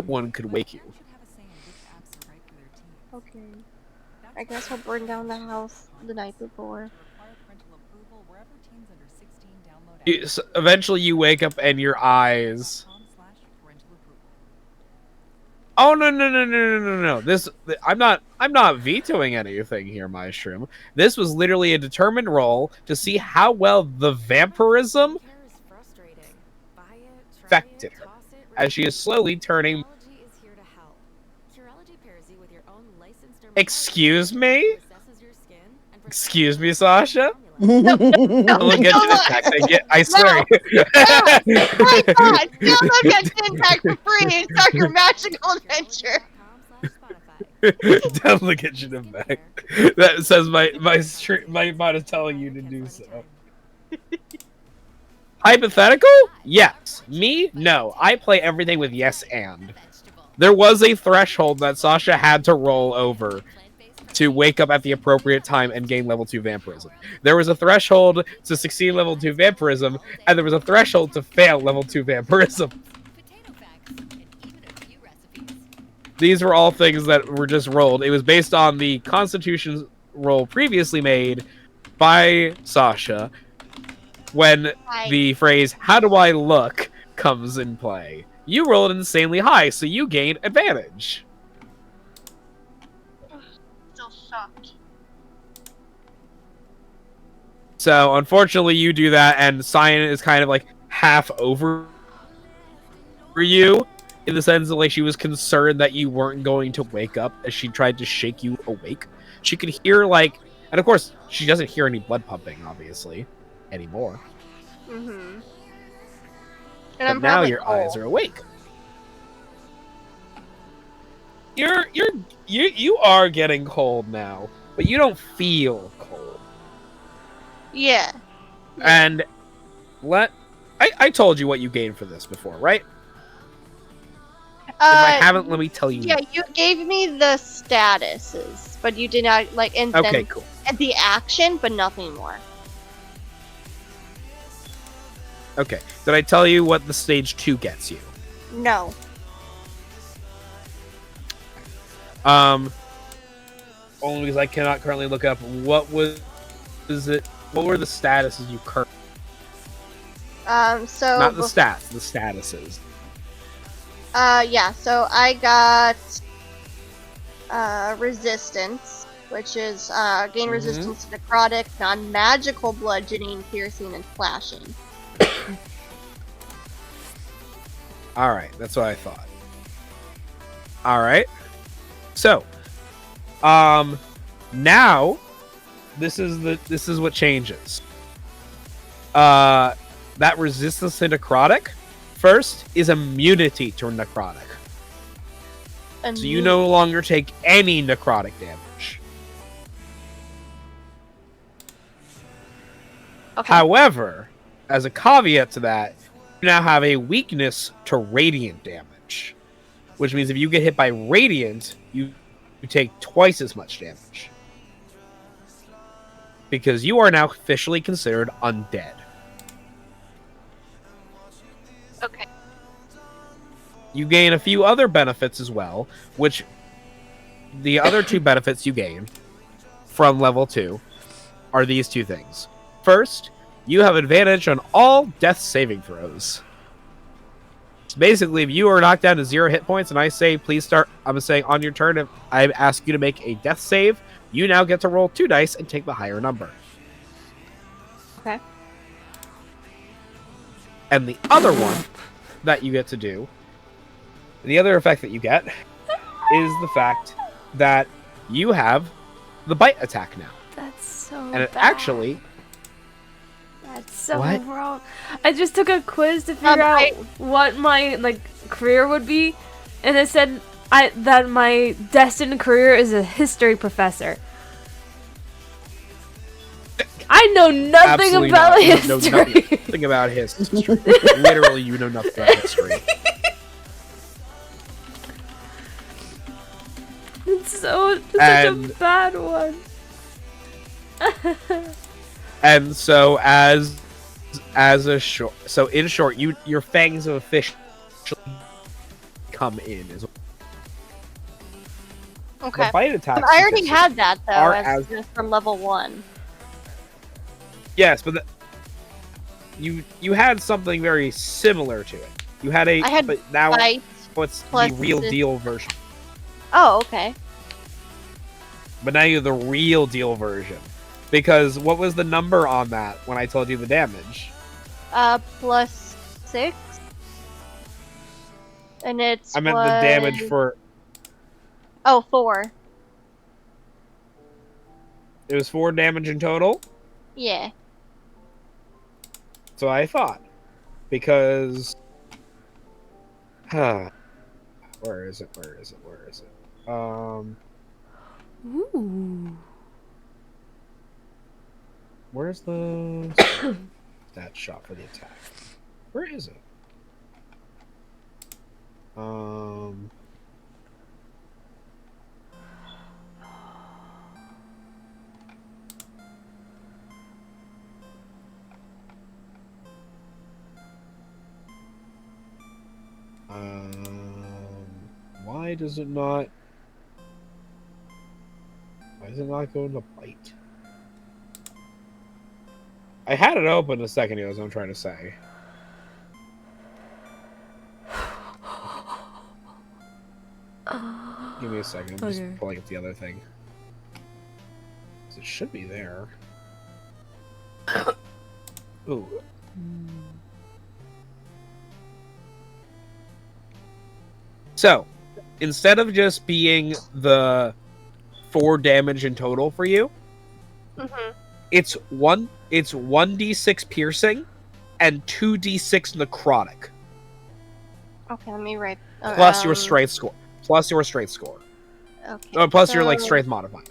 one could wake you. Okay. I guess I'll burn down the house the night before. Eventually you wake up and your eyes... Oh no. I'm not vetoing anything here, Maestro. This was literally a determined roll to see how well the vampirism affected her, as she is slowly turning... Excuse me? Excuse me, Sasha? Oh, I'll look at you in text. I swear. My God! Download Genshin Impact for free and start your magical adventure. Don't look at you back. That says my bot is telling you to do so. Hypothetical? Yes. Me? No. I play everything with yes and. There was a threshold that Sasha had to roll over to wake up at the appropriate time and gain level 2 vampirism. There was a threshold to succeed level 2 vampirism, and there was a threshold to fail level 2 vampirism. These were all things that were just rolled. It was based on the Constitution roll previously made by Sasha when the phrase, "How do I look?" comes in play. You rolled insanely high, so you gained advantage. Still sucked. So, unfortunately, you do that, and Cyan is kind of like half over for you, in the sense that like she was concerned that you weren't going to wake up as she tried to shake you awake. She could hear like, and of course, she doesn't hear any blood pumping, obviously, anymore. Mm-hmm. But now your eyes are awake. You are getting cold now, but you don't feel cold. Yeah. And I told you what you gained for this before, right? If I haven't, let me tell you. Yeah, you gave me the statuses, but you did not like and Okay, then cool. the action, but nothing more. Okay. Did I tell you what the stage 2 gets you? No. Only because I cannot currently look up what were the statuses you currently... So Not the stats, the statuses. yeah, so I got resistance, which is gain resistance to necrotic, non-magical bludgeoning, piercing, and slashing. Alright, that's what I thought. Alright. So, now this is what changes. That resistance to necrotic first is immunity to necrotic. So you no longer take any necrotic damage. Okay. However, as a caveat to that, you now have a weakness to radiant damage. Which means if you get hit by radiant, you take twice as much damage. Because you are now officially considered undead. Okay. You gain a few other benefits as well, which the other two benefits you gain from level 2 are these two things. First, you have advantage on all death saving throws. So basically, if you are knocked down to 0 hit points and I say, please start, I'm saying on your turn, if I ask you to make a death save, you now get to roll 2 dice and take the higher number. Okay. And the other one that you get to do, the other effect that you get, is the fact that you have the bite attack now. That's so And it bad. actually... That's so What? wrong. I just took a quiz to figure out what my career would be, and it said that my destined career is a history professor. I know nothing Absolutely about not. You history. know nothing about history. Literally, you know nothing about history. It's such a bad one. And so as a short, so in short, your fangs of officially come in as well. Okay. The bite attacks. I already had that though, are as just from level 1. Yes, but you had something very similar to it. You had a, I had but now bite it's the plus real deal version. Oh, okay. But now you have the real deal version. Because what was the number on that when I told you the damage? Plus 6. And it's I meant the damage for... Oh, 4. It was 4 damage in total? Yeah. So I thought. Because... Where is it? Where is it? Where is it? Ooh. Where's the stat shot for the attack? Where is it? Why does it not? Why does it not go into bite? I had it open a second ago, as I'm trying to say. Give me a second. I'm just pulling up the other thing. It should be there. Ooh. So, instead of just being the 4 damage in total for you, it's 1d6 piercing and 2d6 necrotic. Okay, let me write. Plus your strength score. Plus your strength score. Okay. Plus your strength modifier.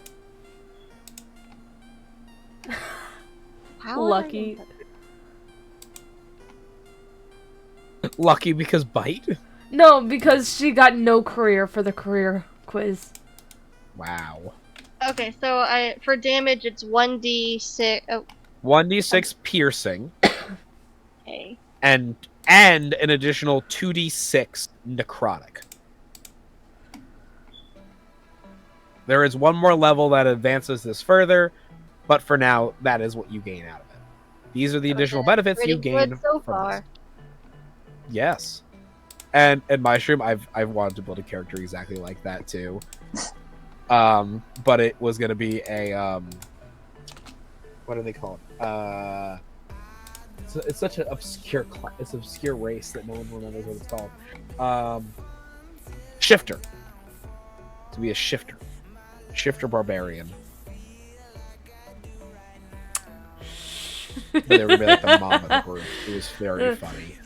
How Lucky. Lucky because bite? No, because she got no career for the career quiz. Wow. Okay, so for damage it's 1d6. Oh. 1d6 piercing. Okay. And an additional 2d6 necrotic. There is one more level that advances this further, but for now, that is what you gain out of it. These are the additional benefits you gain good so from far. this. Yes. And in my stream, I've wanted to build a character exactly like that too. But it was gonna be a what do they call it? It's such an obscure it's an obscure race that no one remembers what it's called. Shifter. To be a shifter. Shifter barbarian. But they were like the mom of the group. It was very funny.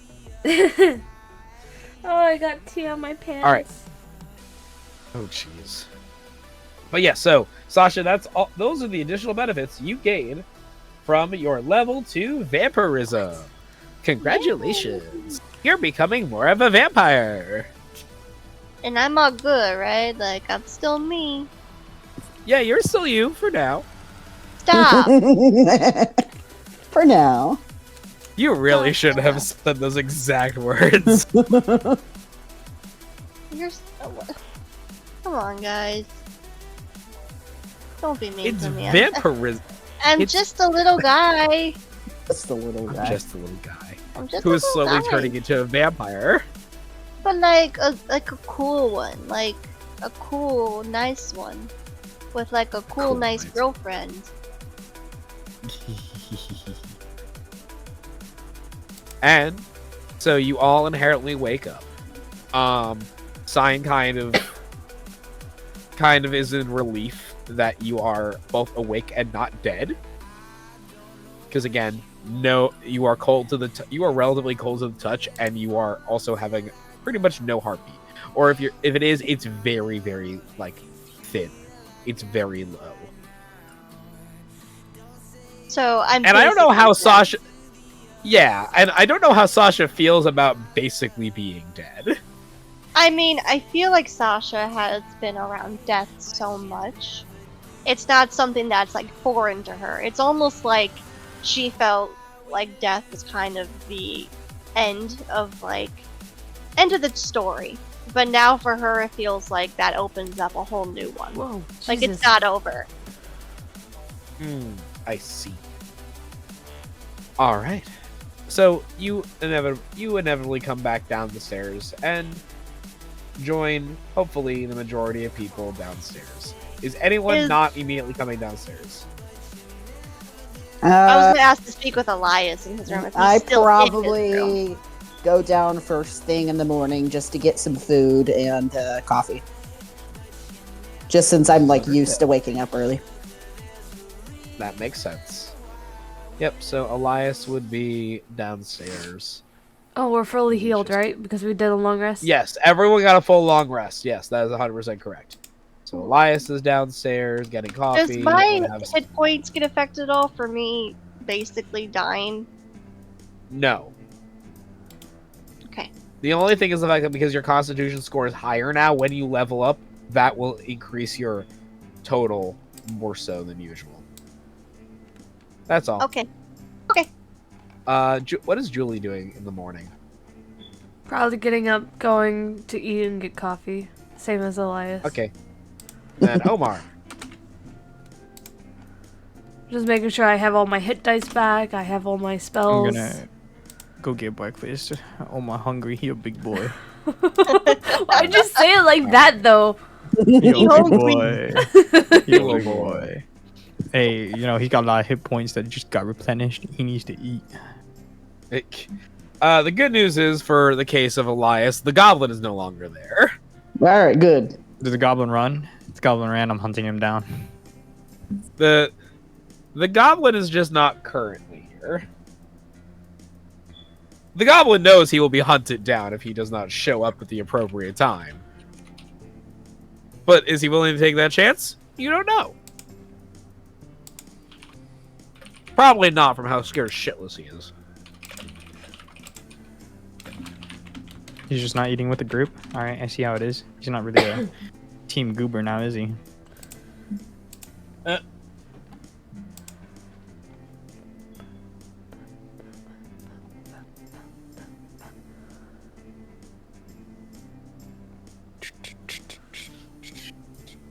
Oh, I got tea on my pants. All right. Oh, jeez. But yeah, so Sasha, that's all. Those are the additional benefits you gain from your level 2 vampirism. Congratulations! You're becoming more of a vampire. And I'm all good, right? Like I'm still me. Yeah, you're still you for now. Stop. For now. You really should have said those exact words. You're come on, guys. Don't be mean It's to me. vampirism. I'm just a little guy. Just a little guy. Just a little guy I'm just who a is little slowly guy. turning into a vampire. but like a cool one, like a cool, nice one, with like a cool, nice girlfriend. And so you all inherently wake up. Sign kind of is in relief that you are both awake and not dead. Because again, no, you are cold to the you are relatively cold to the touch, and you are also having pretty much no heartbeat. Or if it is, it's very, very like thin. It's very low. So I'm. And I don't know how dead. Sasha. Yeah, and I don't know how Sasha feels about basically being dead. I mean, I feel like Sasha has been around death so much. It's not something that's like foreign to her. It's almost like she felt like death was kind of the end of the story. But now for her, it feels like that opens up a whole new one. Whoa, like Jesus. it's not over. I see. All right. So you inevitably come back down the stairs and join, hopefully, the majority of people downstairs. Is anyone not immediately coming downstairs? I was going to ask to speak with Elias in his room. If he's I still in his room. probably go down first thing in the morning just to get some food and coffee. Just since I'm like used to waking up early. That makes sense. Yep, so Elias would be downstairs. Oh, we're fully healed, right? Because we did a long rest? Yes, everyone got a full long rest. Yes, that is 100% correct. So Elias is downstairs getting coffee. Does my hit points get affected at all for me basically dying? No. Okay. The only thing is the fact that because your constitution score is higher now, when you level up, that will increase your total more so than usual. That's all. Okay. Okay. What is Julie doing in the morning? Probably getting up, going to eat and get coffee. Same as Elias. Okay. Then Omar. Just making sure I have all my hit dice back, I have all my spells. I'm gonna go get breakfast. Oh, my hungry, you big boy. Why'd you say it like that, though? You big hungry. boy. You big boy. Hey, you know, he's got a lot of hit points that just got replenished. He needs to eat. The good news is, for the case of Elias, the goblin is no longer there. Alright, good. Did the goblin run? The goblin ran. I'm hunting him down. The goblin is just not currently here. The goblin knows he will be hunted down if he does not show up at the appropriate time. But is he willing to take that chance? You don't know. Probably not, from how scared shitless he is. He's just not eating with the group. All right, I see how it is. He's not really a team goober now, is he?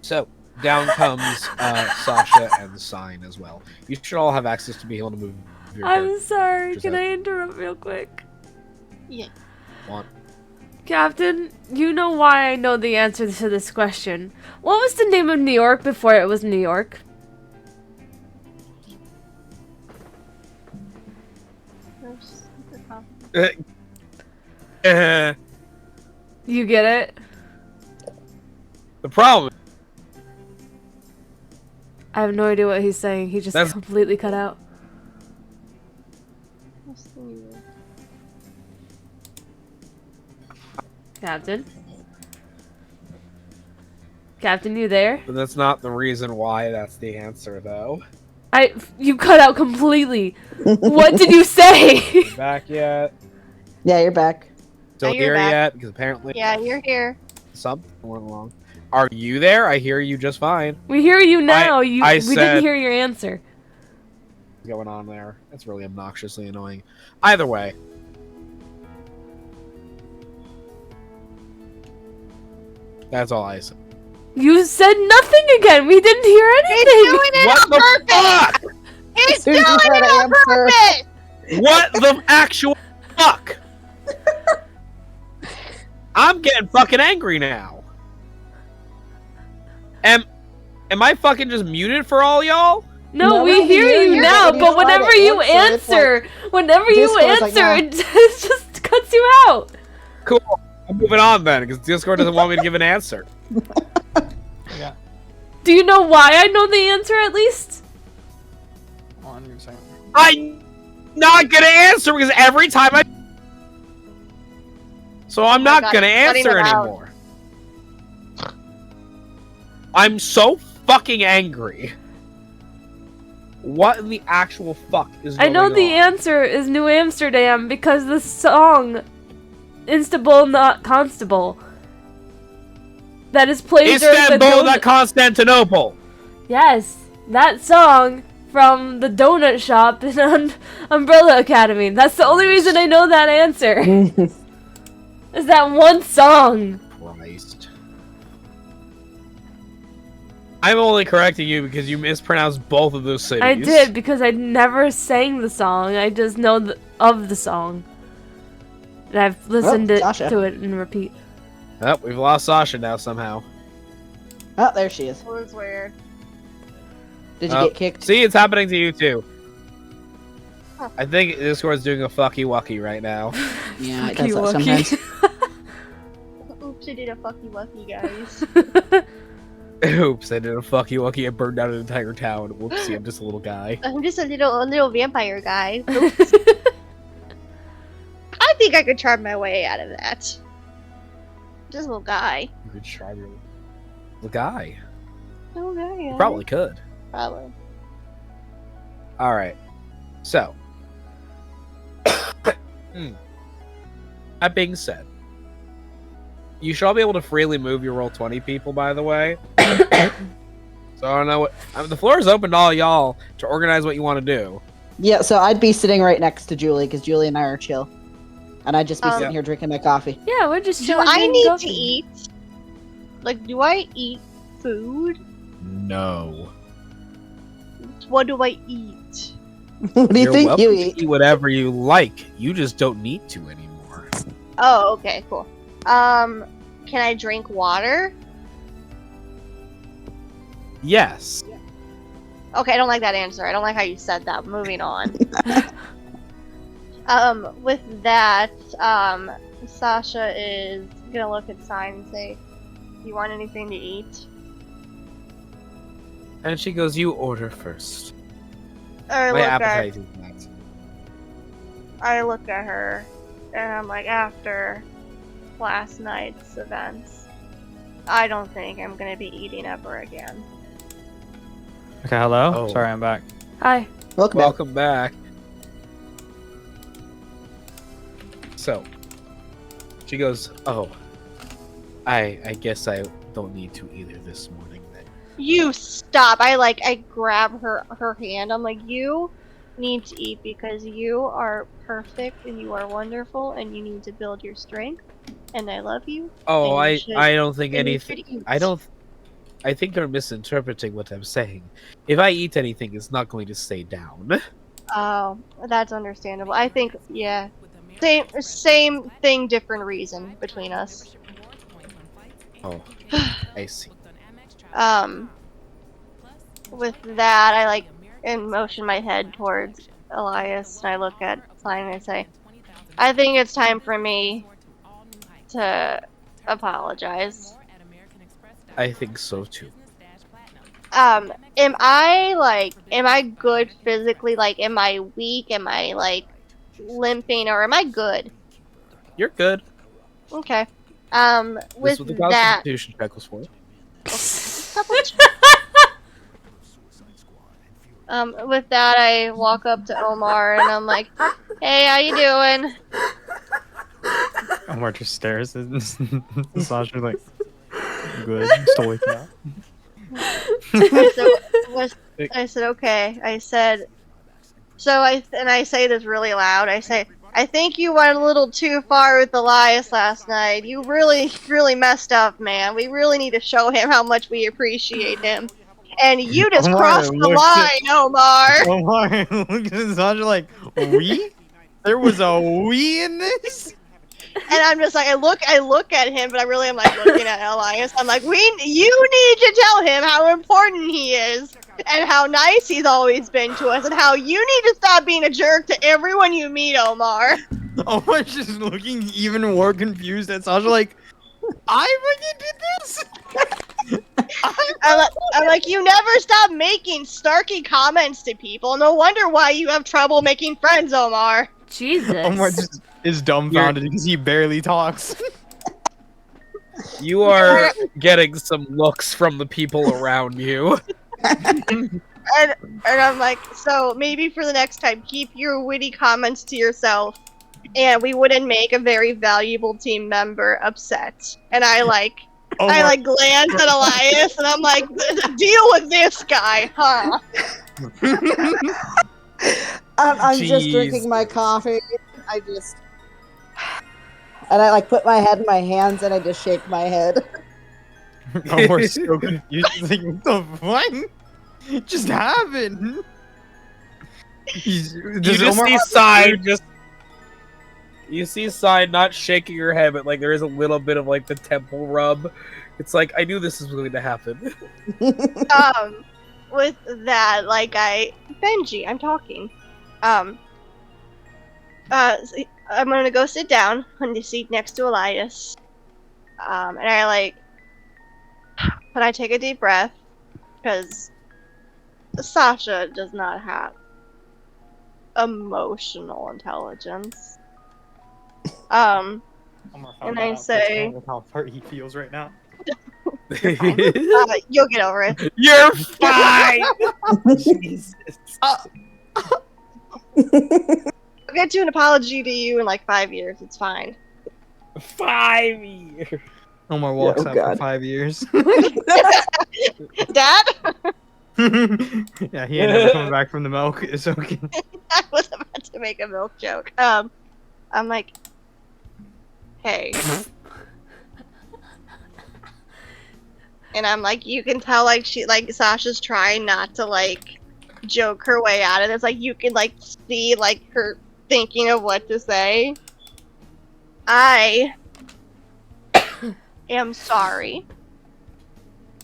So, down comes Sasha and Sign as well. You should all have access to be able to move your I'm sorry, Just can out. I interrupt real quick? Yeah. want. Captain, you know why I know the answer to this question. What was the name of New York before it was New York? You get it? The problem I have no idea what he's saying. He just That's- completely cut out. Captain? Captain, you there? But that's not the reason why that's the answer, though. You cut out completely. What did you say? Back yet? Yeah, you're back. Still you're here back. yet? Because apparently Yeah, you're here. something went wrong. Are you there? I hear you just fine. We hear you now. I We said- didn't hear your answer. What's going on there? It's really obnoxiously annoying. Either way. That's all I said. You said nothing again. We didn't hear He's anything. doing it What on the purpose! fuck? He's Susan doing had it an on answer. purpose! What the actual fuck? I'm getting fucking angry now. Am I fucking just muted for all y'all? No, we hear you now, but whenever you answer, it just cuts you out. Cool. I'm moving on then, because Discord doesn't want me to give an answer. Yeah. Do you know why I know the answer at least? Hold on, give me a second. I'm not gonna answer because every time I. So I'm not God, gonna I'm cutting answer it out. anymore. I'm so fucking angry. What in the actual fuck is I going know the on? answer is New Amsterdam because the song Instable Not Constable that is played during the Istanbul, not Constantinople. Yes, that song from the donut shop in Umbrella Academy. That's the only reason I know that answer. Is that one song. Christ. I'm only correcting you because you mispronounced both of those cities. I did because I never sang the song. I just know of the song. And I've listened to it in repeat. Oh, we've lost Sasha now somehow. Oh, there she is. That was weird. Did you get kicked? See, it's happening to you too. Huh. I think Discord's doing a fucky wucky right now. Yeah, it Fucky does that wucky. sometimes. Oops, I did a fucky wucky, guys. Oops, I did a fucky wucky. I burned down an entire town. Whoopsie, I'm just a little guy. I'm just a little vampire guy. Oops. I think I could charm my way out of that. Just a little guy. You could try your little guy. Little guy. You probably could. Probably. Alright. So. That being said, you should all be able to freely move your Roll20 people, by the way. So I don't know what... the floor is open to all y'all to organize what you want to do. Yeah, so I'd be sitting right next to Julie because Julie and I are chill. And I'd just be sitting here drinking my coffee. Yeah, we're just Do chilling. I drinking need coffee. to eat? Like, do I eat food? No. What do I eat? What do you You're think welcome you to eat? eat whatever you like. You just don't need to anymore. Oh, okay, cool. Can I drink water? Yes. Okay, I don't like that answer. I don't like how you said that. Moving on. With that, Sasha is gonna look at Sign and say, "Do you want anything to eat?" And she goes, you order first. I My look at appetite is not. I look at her, and I'm like, after last night's events, I don't think I'm gonna be eating ever again. Okay, hello? Oh. Sorry, I'm back. Hi. Welcome back. So, she goes, oh, I guess I don't need to either this morning then. You stop! I grab her hand. I'm like, you need to eat because you are perfect and you are wonderful and you need to build your strength. And I love you. Oh, and you I don't think and you anything. should eat. I think they're misinterpreting what I'm saying. If I eat anything, it's not going to stay down. Oh, that's understandable. I think, yeah. Same thing, different reason between us. Oh, I see. With that, I motion my head towards Elias, and I look at Sign and I say, I think it's time for me to apologize. I think so too. Am I good physically? Like, am I weak? Am I, limping? Or am I good? You're good. Okay. This With was the that... Constitution check was for. With that, I walk up to Omar, and I'm like, hey, how you doing? Omar just stares and Sasha's like, good, still waking up. I said, okay. I said, I say this really loud. I say, I think you went a little too far with Elias last night. You really, really messed up, man. We really need to show him how much we appreciate him. And you just Omar crossed the looked line, Omar. Omar looked at Sasha like, we? There was a we in this? And I'm just like, I look at him, but I really am like looking at Elias. I'm like, you need to tell him how important he is, and how nice he's always been to us, and how you need to stop being a jerk to everyone you meet, Omar. Omar's just looking even more confused at Sasha, like, I fucking did this. I'm like, you never stop making snarky comments to people. No wonder why you have trouble making friends, Omar. Jesus. Omar just is dumbfounded because he barely talks. You are getting some looks from the people around you. And I'm like, so maybe for the next time, keep your witty comments to yourself, and we wouldn't make a very valuable team member upset. And I glance at Elias, and I'm like, deal with this guy, huh? I'm just drinking my coffee. And I like put my head in my hands and I just shake my head. Omar's so confused. He's like, what the fuck? Just happened. You just see Side You see Side not shaking her head, but like there is a little bit of like the temple rub. It's like I knew this was going to happen. With that, Benji, I'm talking. I'm gonna go sit down on the seat next to Elias. And I take a deep breath, because Sasha does not have emotional intelligence. Omar and I say, with how hurt he feels right now. you'll get over it. You're fine. Jesus. I'll get to an apology to you in like 5 years. It's fine. 5 years. Omar walks Oh, out God. for 5 years. Dad? Yeah, he ain't never coming back from the milk. It's okay. I was about to make a milk joke. I'm like, hey. And I'm like, you can tell Sasha's trying not to joke her way out of it. It's like you can see her thinking of what to say. I am sorry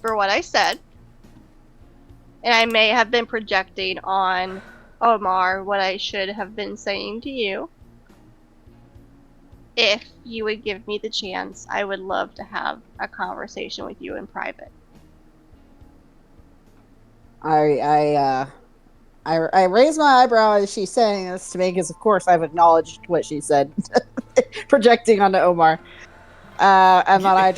for what I said. And I may have been projecting on Omar what I should have been saying to you. If you would give me the chance, I would love to have a conversation with you in private. I raise my eyebrow as she's saying this to me because, of course, I've acknowledged what she said, projecting onto Omar. And then I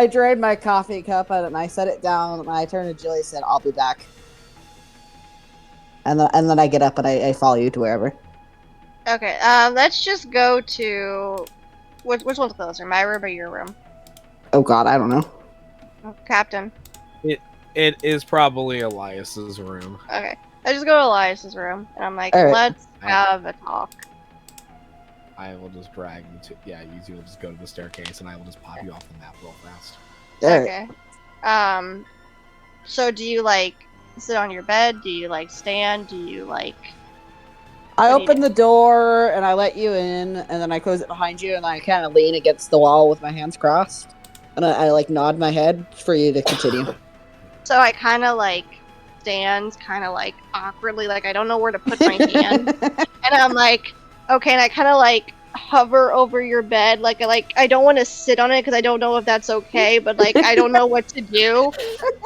drained my coffee cup and I set it down and I turned to Julie and said, "I'll be back." And then I get up and I follow you to wherever. Okay, let's just go to which one's closer, my room or your room? Oh God, I don't know. Oh, Captain. It is probably Elias's room. Okay, I just go to Elias's room and I'm like, All right. let's have a talk. I will just drag you to. Yeah, you two will just go to the staircase, and I will just pop you off the map real fast. Okay. So do you sit on your bed? Do you stand? Do you I open the door and I let you in, and then I close it behind you, and I kind of lean against the wall with my hands crossed, and I nod my head for you to continue. So I kind of stand, kind of awkwardly, I don't know where to put my hand, and I'm like, okay, and I kind of hover over your bed, I don't want to sit on it because I don't know if that's okay, but I don't know what to do.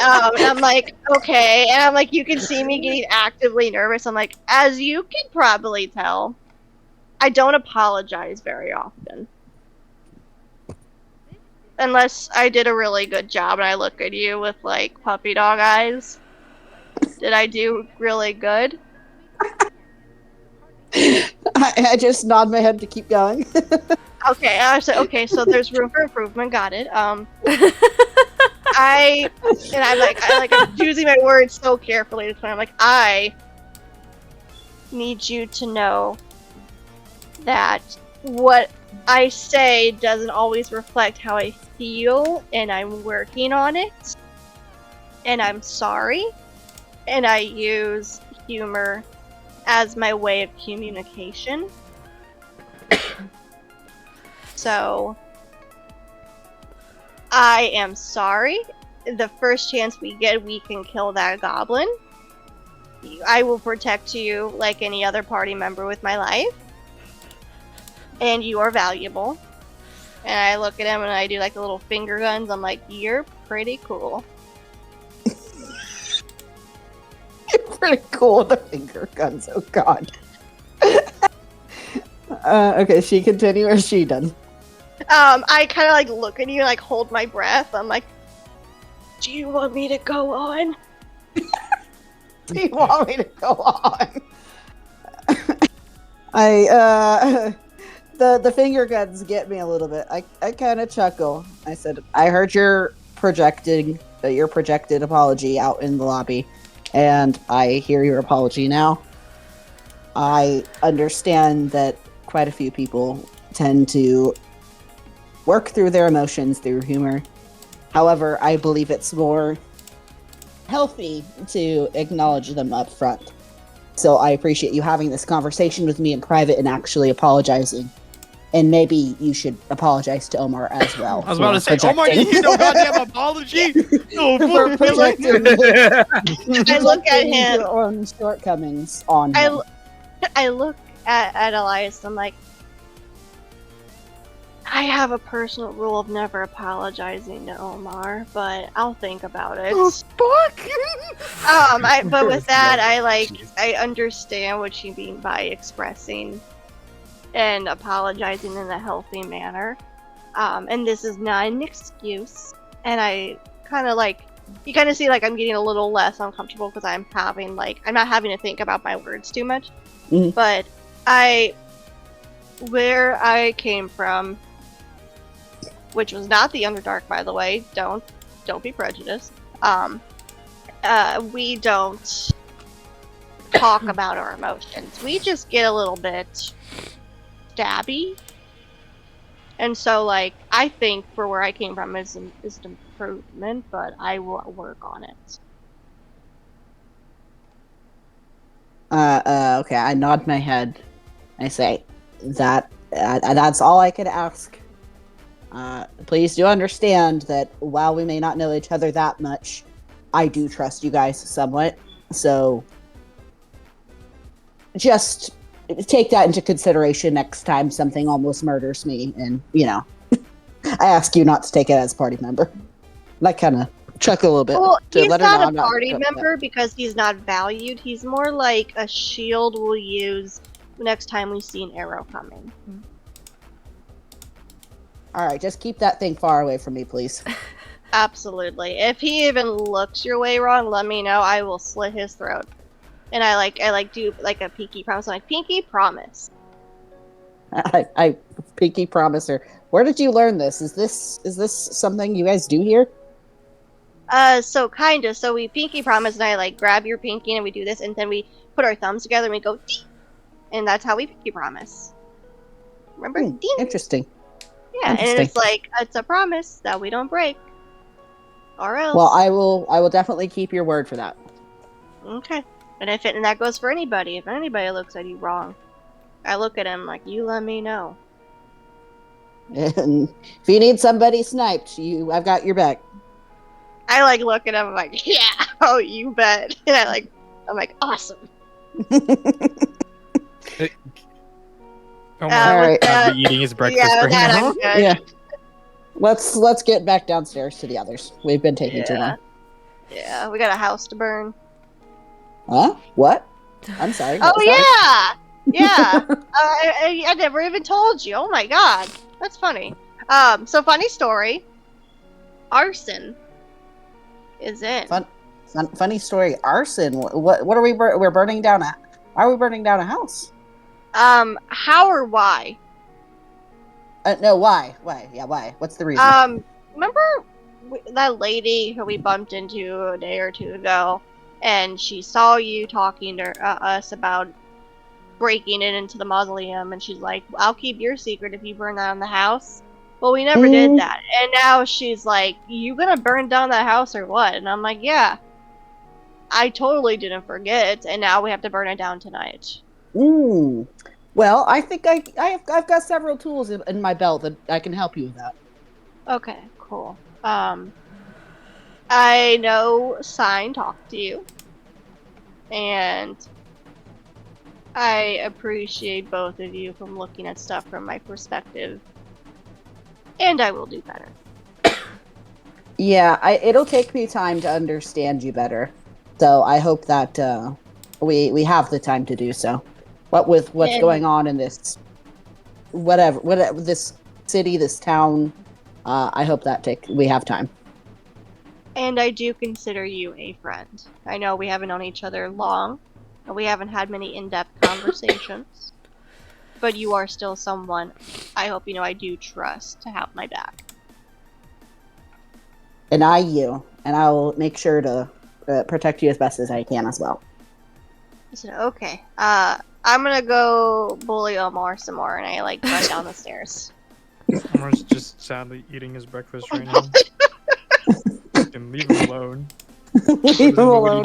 And I'm like, okay, and I'm like, you can see me getting actively nervous. I'm like, as you can probably tell, I don't apologize very often. Unless I did a really good job and I look at you with puppy dog eyes. Did I do really good? I just nod my head to keep going. Okay, so there's room for improvement. Got it. I'm choosing my words so carefully this time. I'm like, I need you to know that what I say doesn't always reflect how I feel, and I'm working on it. And I'm sorry. And I use humor as my way of communication. So, I am sorry. The first chance we get, we can kill that goblin. I will protect you like any other party member with my life. And you are valuable. And I look at him and I do like the little finger guns. I'm like, you're pretty cool. You're pretty cool with the finger guns. Oh god. Okay, she continue or is she done? I kind of like look at you and like hold my breath. I'm like, do you want me to go on? Do you want me to go on? The finger guns get me a little bit. I kind of chuckle. I said, I heard your projected apology out in the lobby, and I hear your apology now. I understand that quite a few people tend to work through their emotions through humor. However, I believe it's more healthy to acknowledge them up front. So I appreciate you having this conversation with me in private and actually apologizing. And maybe you should apologize to Omar as well. I was about to say, Omar, you need no goddamn apology. No, for projecting I look at him. your own shortcomings on him. I look at Elias and I'm like, I have a personal rule of never apologizing to Omar, but I'll think about it. Oh, fuck! But with that, I understand what you mean by expressing and apologizing in a healthy manner. And this is not an excuse. And I kind of like, you kind of see like I'm getting a little less uncomfortable because I'm not having to think about my words too much. Mm-hmm. But where I came from, which was not the Underdark, by the way, don't be prejudiced. We don't talk about our emotions. We just get a little bit stabby. And so, like, I think for where I came from is an improvement, but I will work on it. Okay, I nod my head. I say, that's all I could ask. Please do understand that while we may not know each other that much, I do trust you guys somewhat. So, just take that into consideration next time something almost murders me, and, I ask you not to take it as a party member. And I kind of chuckle a little bit. Well, to he's let her not know a I'm party member because he's not valued. He's more like a shield we'll use next time we see an arrow coming. Alright, just keep that thing far away from me, please. Absolutely. If he even looks your way wrong, let me know. I will slit his throat. And I do like a pinky promise. I'm like, pinky promise. I pinky promise her. Where did you learn this? Is this something you guys do here? So kinda. So we pinky promise, and I like grab your pinky, and we do this, and then we put our thumbs together, and we go, ding! And that's how we pinky promise. Remember? Ding! Interesting. Yeah, and it's like, it's a promise that we don't break. Or else. Well, I will definitely keep your word for that. Okay. And and that goes for anybody. If anybody looks at you wrong, I look at him like, you let me know. And if you need somebody sniped, I've got your back. I like look at him, I'm like, yeah, oh, you bet. And I'm like, awesome. Omar be eating his breakfast yeah, right now. I'm good. Yeah. Let's get back downstairs to the others. We've been taking too long. Yeah, we got a house to burn. Huh? What? I'm sorry. Oh yeah, yeah. I never even told you. Oh my god, that's funny. So funny story. Arson is in. Funny story. Arson. What are we? We're burning down a. Why are we burning down a house? How or why? No, why? Why? Yeah, why? What's the reason? Remember that lady who we bumped into a day or two ago, and she saw you talking to us about breaking it into the mausoleum, and she's like, I'll keep your secret if you burn down the house. Well, we never did that. And now she's like, you gonna burn down that house or what? And I'm like, yeah. I totally didn't forget, and now we have to burn it down tonight. Well, I think I've got several tools in my belt that I can help you with that. Okay, cool. I know Sign talked to you, and I appreciate both of you from looking at stuff from my perspective, and I will do better. Yeah, it'll take me time to understand you better. So I hope that we have the time to do so. What with what's And- going on in this whatever this city, this town, I hope that we have time. And I do consider you a friend. I know we haven't known each other long, and we haven't had many in-depth conversations, but you are still someone I hope you know I do trust to have my back. And I will make sure to protect you as best as I can as well. I said, okay. I'm gonna go bully Omar some more, and I like run down the stairs. Omar's just sadly eating his breakfast right now. And leave him alone. Leave him alone.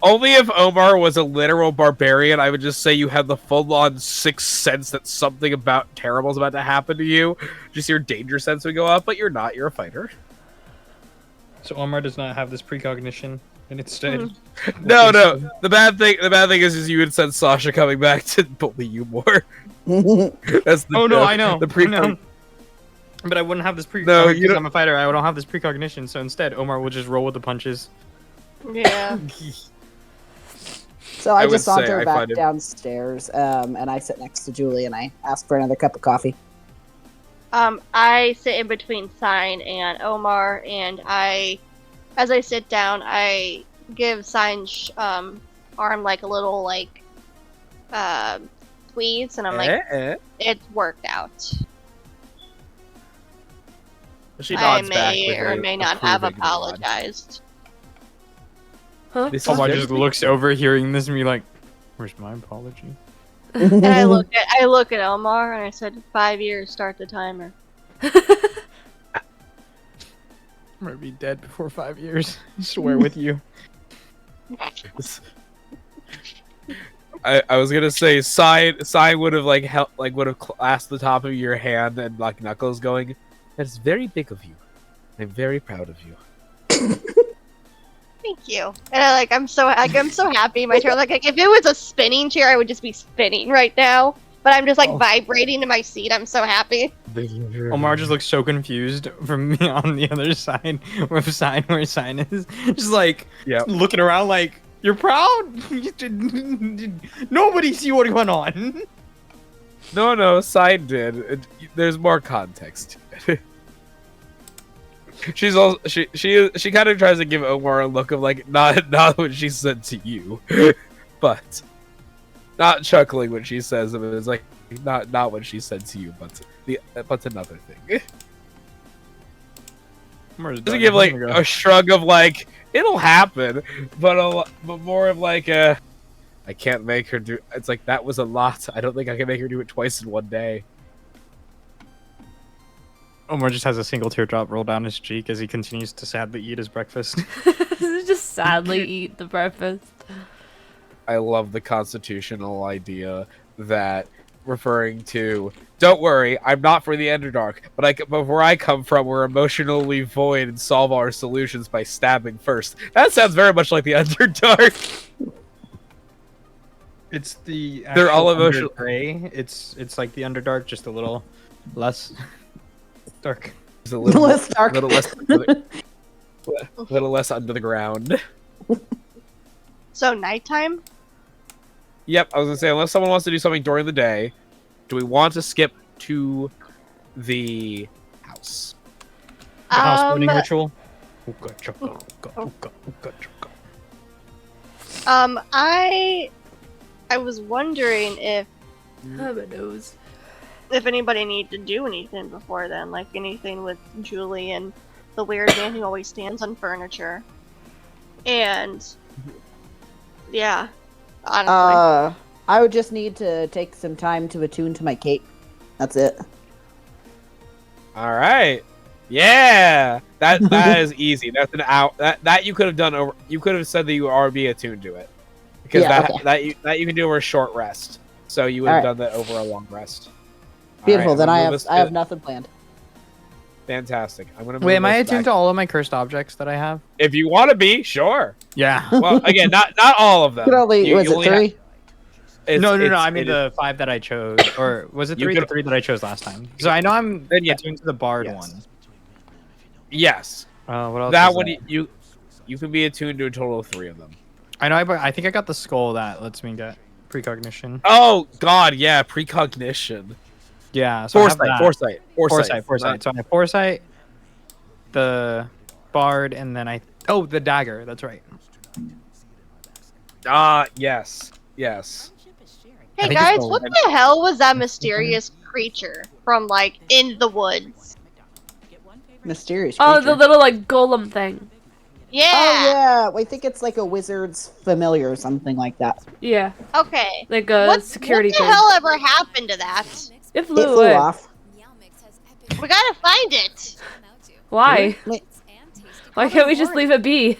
Only if Omar was a literal barbarian, I would just say you have the full-on sixth sense that something terrible is about to happen to you. Just your danger sense would go up, but you're not. You're a fighter. So Omar does not have this precognition, and instead, No. The bad thing is you would send Sasha coming back to bully you more. That's the Oh no, joke. I know. The No. But I wouldn't have this No, you because don't- I'm a fighter. I don't have this precognition. So instead, Omar will just roll with the punches. Yeah. So I I would just say saunter I back find it- downstairs, and I sit next to Julie and I ask for another cup of coffee. I sit in between Sign and Omar, and as I sit down, I give Sign's arm like a little squeeze, and I'm like, it's worked out. She I nods back may with or a may not have approving nod. apologized. Huh? This is Omar very- just looks over, hearing this, and be like, "Where's my apology?" And I look at Omar, and I said, 5 years, start the timer. I'm gonna be dead before 5 years. I swear with you. I was gonna say Sign would have would have clasped the top of your hand and like Knuckles going, "That's very big of you. I'm very proud of you." Thank you. And I'm so happy. My turn. Like if it was a spinning chair, I would just be spinning right now. But I'm just vibrating in my seat. I'm so happy. Omar just looks so confused from me on the other side where Sign is. Just looking around like, "You're proud? Nobody see what went on." No, Sign did. There's more context. She's also she kind of tries to give Omar a look of like not what she said to you, but not chuckling when she says it. It's like not what she said to you, but another thing. Doesn't give like a shrug of like it'll happen, but more of like a I can't make her do. It's like that was a lot. I don't think I can make her do it twice in one day. Omar just has a single teardrop roll down his cheek as he continues to sadly eat his breakfast. Just sadly eat the breakfast. I love the constitutional idea that referring to, don't worry, I'm not for the Underdark, but where I come from, we're emotionally void and solve our solutions by stabbing first. That sounds very much like the Underdark. It's the They're all actual emotional. Gray. It's like the Underdark, just a little less dark. It's a little Less dark. little less under the ground. So nighttime. Yep, I was gonna say, unless someone wants to do something during the day, do we want to skip to the house? The house burning ritual. Hookah, chukka, hookah, hookah, hookah, chukka. I was wondering if Heaven knows. anybody needed to do anything before then, like anything with Julie and the weird man who always stands on furniture. And yeah, honestly. I would just need to take some time to attune to my cape. That's it. All right. Yeah, that is easy. That's an out. That you could have done over. You could have said that you are be attuned to it, because Yeah, that you can do over a short rest. So you would have done that over a long rest. Beautiful. All right, Then I'm gonna move I have this nothing planned. Fantastic. I'm gonna move Wait, am I this attuned back. to all of my cursed objects that I have? If you want to be, sure. Yeah. Well, again, not all of them. You can only You was it only have- 3? No. I it mean is- the 5 that I chose, or was it You 3? could- The 3 that I chose last time. So I know I'm Then yeah. attuned to the bard Yes. one. Yes. What else? That is one there? you can be attuned to a total of 3 of them. I know. I think I got the skull that lets me get precognition. Oh God, yeah, precognition. Yeah. So I have that. Foresight. So I have foresight, the bard, and then the dagger. That's right. Yes. I Hey think guys, it's what the hell was that mysterious creature from like in the woods? Mysterious Oh, creature. the little like golem thing. Yeah. Oh yeah, I think it's like a wizard's familiar or something like that. Yeah, Okay. like a What security the thing. hell ever happened to that? It It flew flew away. off. We gotta find it. Why? Wait. Why can't we just leave it be?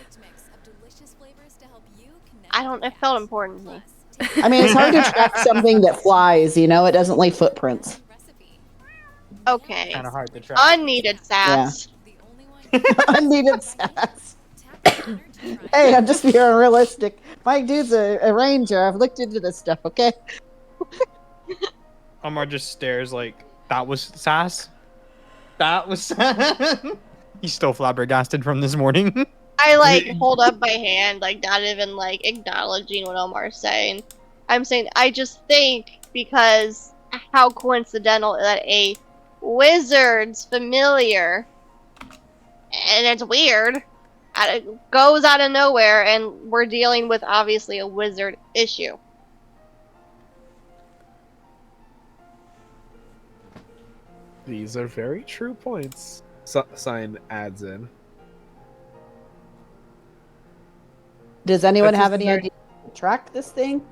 I don't. It felt important to me. I mean, it's hard to track something that flies. You know, it doesn't leave footprints. Okay. Kind of hard to track. Unneeded sass. Unneeded sass. Hey, I'm just being realistic. My dude's a ranger. I've looked into this stuff. Okay. Omar just stares like that was sass. That was sass. He's still flabbergasted from this morning. I like hold up my hand, like not even like acknowledging what Omar's saying. I'm saying I just think because how coincidental that a wizard's familiar, and it's weird, goes out of nowhere, and we're dealing with obviously a wizard issue. These are very true points. Sign adds in. Does anyone That's have just any very- idea how to track this thing?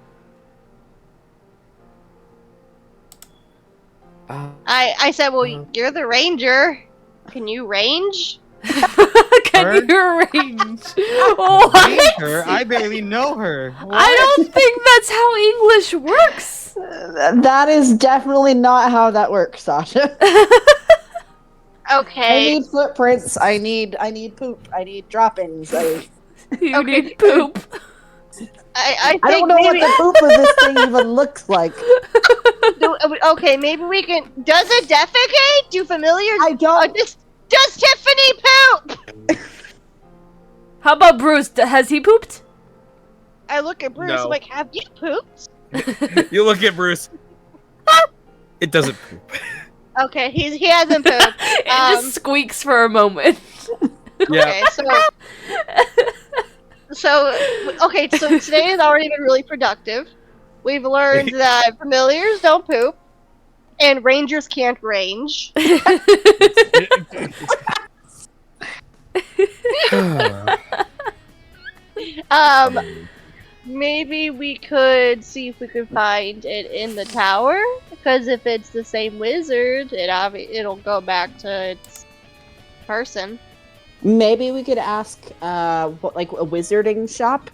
I said, well, you're the ranger. Can you range? Can Her? you arrange? What? Her? I barely know her. I don't think that's how English works. That is definitely not how that works, Sasha. I Okay. need footprints. I need poop. I need droppings. You Okay. need poop. I think I don't know maybe, what the poop of this thing even looks like. okay, maybe we can. Does it defecate? Do familiars? I don't. Does Tiffany poop? How about Bruce? Has he pooped? I look at Bruce. No. I'm like, have you pooped? You look at Bruce. It doesn't poop. Okay, he hasn't pooped. It just squeaks for a moment. Yeah. Okay, so today has already been really productive. We've learned that familiars don't poop, and rangers can't range. Maybe we could see if we could find it in the tower, because if it's the same wizard, it'll go back to its person. Maybe we could ask, like a wizarding shop,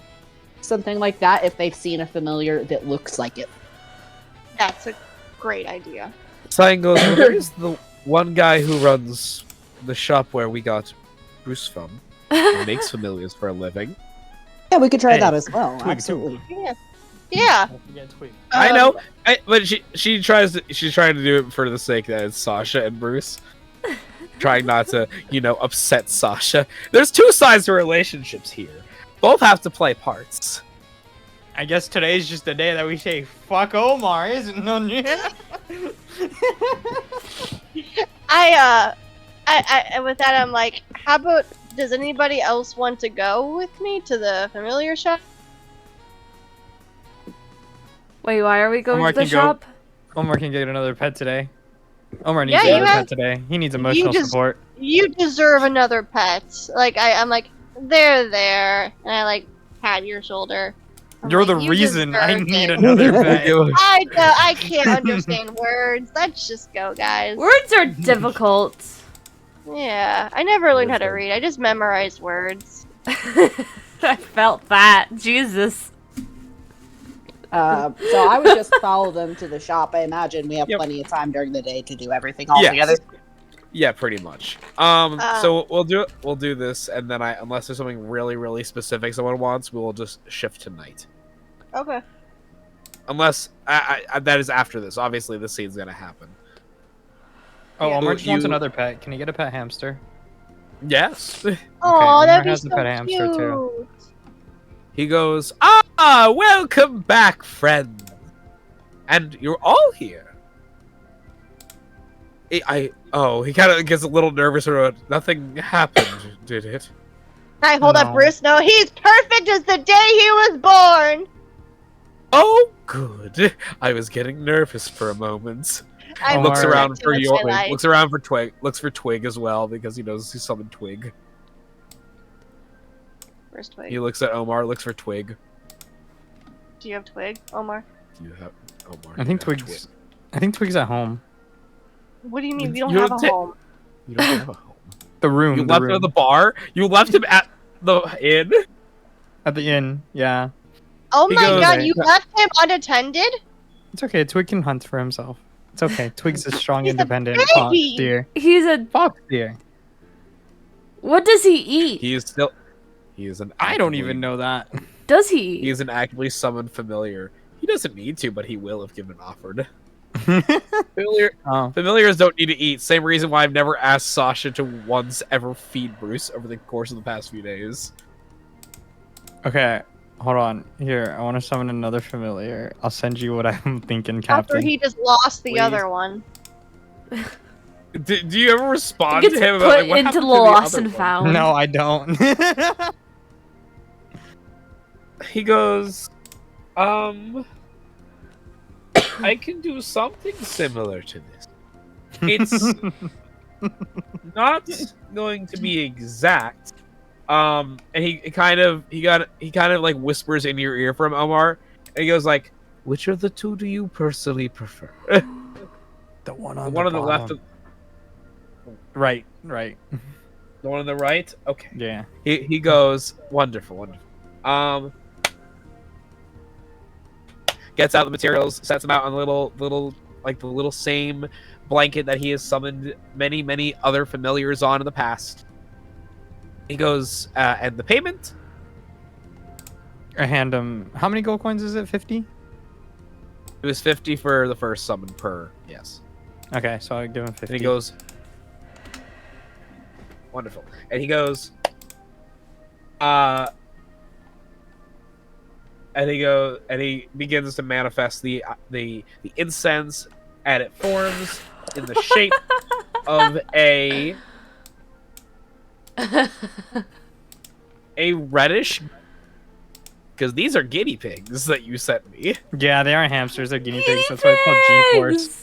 something like that, if they've seen a familiar that looks like it. That's a great idea. Sign goes, well, there is the one guy who runs the shop where we got Bruce from. He makes familiars for a living. Yeah, we could try Hey, that as well. twig, Absolutely. Yeah. I know, but she's trying to do it for the sake that it's Sasha and Bruce. Trying not to, upset Sasha. There's two sides to relationships here. Both have to play parts. I guess today's just the day that we say fuck Omar, isn't it? I with that I'm like, how about, does anybody else want to go with me to the familiar shop? Wait, why are we going Omar to the can go. shop? Omar can get another pet today. Omar needs Yeah, you another have- pet today. He needs emotional just- support. You deserve another pet. Like I'm like, they're there, and I like pat your shoulder. I'm You're like, the "You reason I deserve need it." another pet. I can't understand words. Let's just go, guys. Words are difficult. Yeah, I never learned how to read. I just memorized words. I felt that. Jesus. So I would just follow them to the shop. I imagine we have Yep. plenty of time during the day to do everything all together. Yeah, pretty much. So we'll do this, and then unless there's something really, really specific someone wants, we will just shift to night. Okay. Unless that is after this. Obviously, this scene's gonna happen. Oh, Yeah. Omar just wants You- another pet. Can he get a pet hamster? Yes. Oh, Omar that'd be has so a pet hamster, cute. too. He goes, welcome back, friends. And you're all here. He kind of gets a little nervous around. Nothing happened, did it? I hold up No. Bruce. No, he's perfect as the day he was born. Oh, good. I was getting nervous for a moment. I Omar- Looks respect around him for with your. my life. Looks around for Twig. Looks for Twig as well because he knows he summoned Twig. Where's Twig? He looks at Omar. Looks for Twig. Do you have Twig, Omar? You have Omar. I think you have Twig's. I think Twig's at home. What do you mean? We You don't don't have a ta- home. You don't have a home. The room. You the left room. him at the bar. You left him at the inn. At the inn. Yeah. Oh He my goes- god, you left him unattended? It's okay. Twig can hunt for himself. It's okay. Twig's a strong, He's a independent fox baby. deer. He's a. Fox deer. What does he eat? He is still. He is an. I don't actively- even know that. Does he? He is an actively summoned familiar. He doesn't need to, but he will if given offered. Oh. Familiars don't need to eat. Same reason why I've never asked Sasha to once ever feed Bruce over the course of the past few days. Okay. Hold on. Here, I want to summon another familiar. I'll send you what I'm thinking, After Captain. he just lost the Please. other one. Do you ever He respond gets to him put about like, what into happened to the lost other and one? found. No, I don't. He goes, I can do something similar to this. It's not going to be exact. And he kind of like whispers in your ear from Omar, and he goes like, "Which of the two do you personally prefer?" The one The on one on the left, Right, right. the one on the right. Okay. Yeah. He goes, wonderful. Gets out the materials, sets them out on the little same blanket that he has summoned many other familiars on in the past. He goes, and the payment? I hand him. How many gold coins is it? 50? It was 50 for the first summon per, yes. Okay, so I give him 50. And he goes, wonderful. And he goes, and he begins to manifest the incense, and it forms in the shape of a reddish, because these are guinea pigs that you sent me. Yeah, they aren't hamsters. They're guinea pigs. That's why it's called G-Force. Pigs!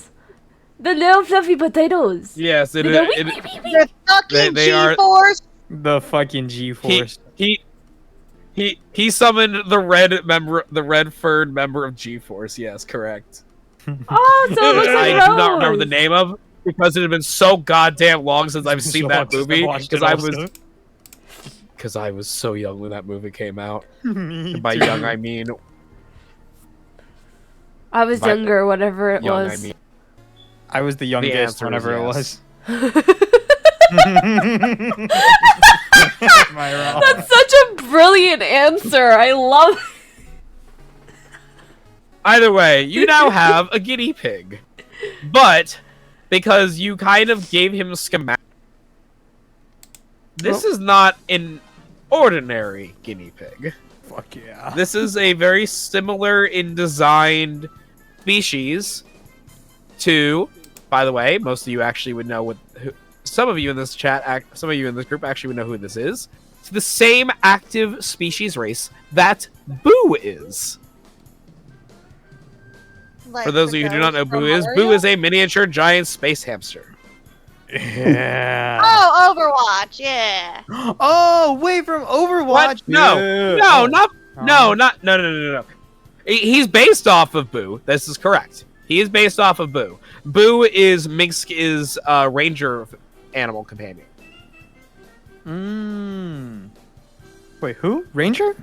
The little fluffy potatoes. Yes, They go, "Wee, wee, wee, wee." The fucking They are- G-Force! The fucking G-Force. He summoned the red furred member of G-Force. Yes, correct. Oh, so it looks I like do not remember the Rose. name of, because it had been so goddamn long since I've seen that movie. Because I was so young when that movie came out. And by young I mean I was By- younger, whatever it young. was. I mean I was the youngest answer is whenever yes. it was. Am I wrong? That's such a brilliant answer. I love it. either way, you now have a guinea pig, but because you kind of gave him schematic, this is not an ordinary guinea pig. Fuck yeah. This is a very similar in design species to, by the way, most of you actually would know some of you in this chat, some of you in this group actually would know who this is. It's the same active species race that Boo is. Like For those of you who do not know who Boo is, Boo is a miniature giant space hamster. Yeah. Oh, Overwatch, yeah. Oh, wait, from Overwatch. What? No, Yeah. no, Oh. no. He's based off of Boo. This is correct. He is based off of Boo. Boo is Minsk is ranger animal companion. Wait, who? Ranger?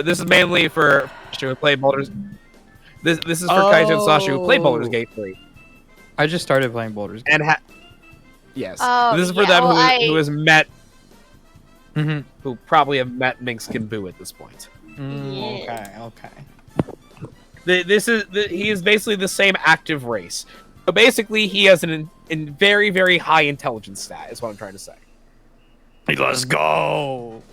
this is mainly for Sasha who play Baldur's. This is for Kaito and Sasha who play Baldur's Gate 3. I just started playing Baldur's Gate. And yes, Oh, this is for yeah, them well, who has met, Mm-hmm. who probably have met Minx and Boo at this point. Yeah. Okay. He is basically the same active race. So basically, he has an very, very high intelligence stat, is what I'm trying to say. Let's go.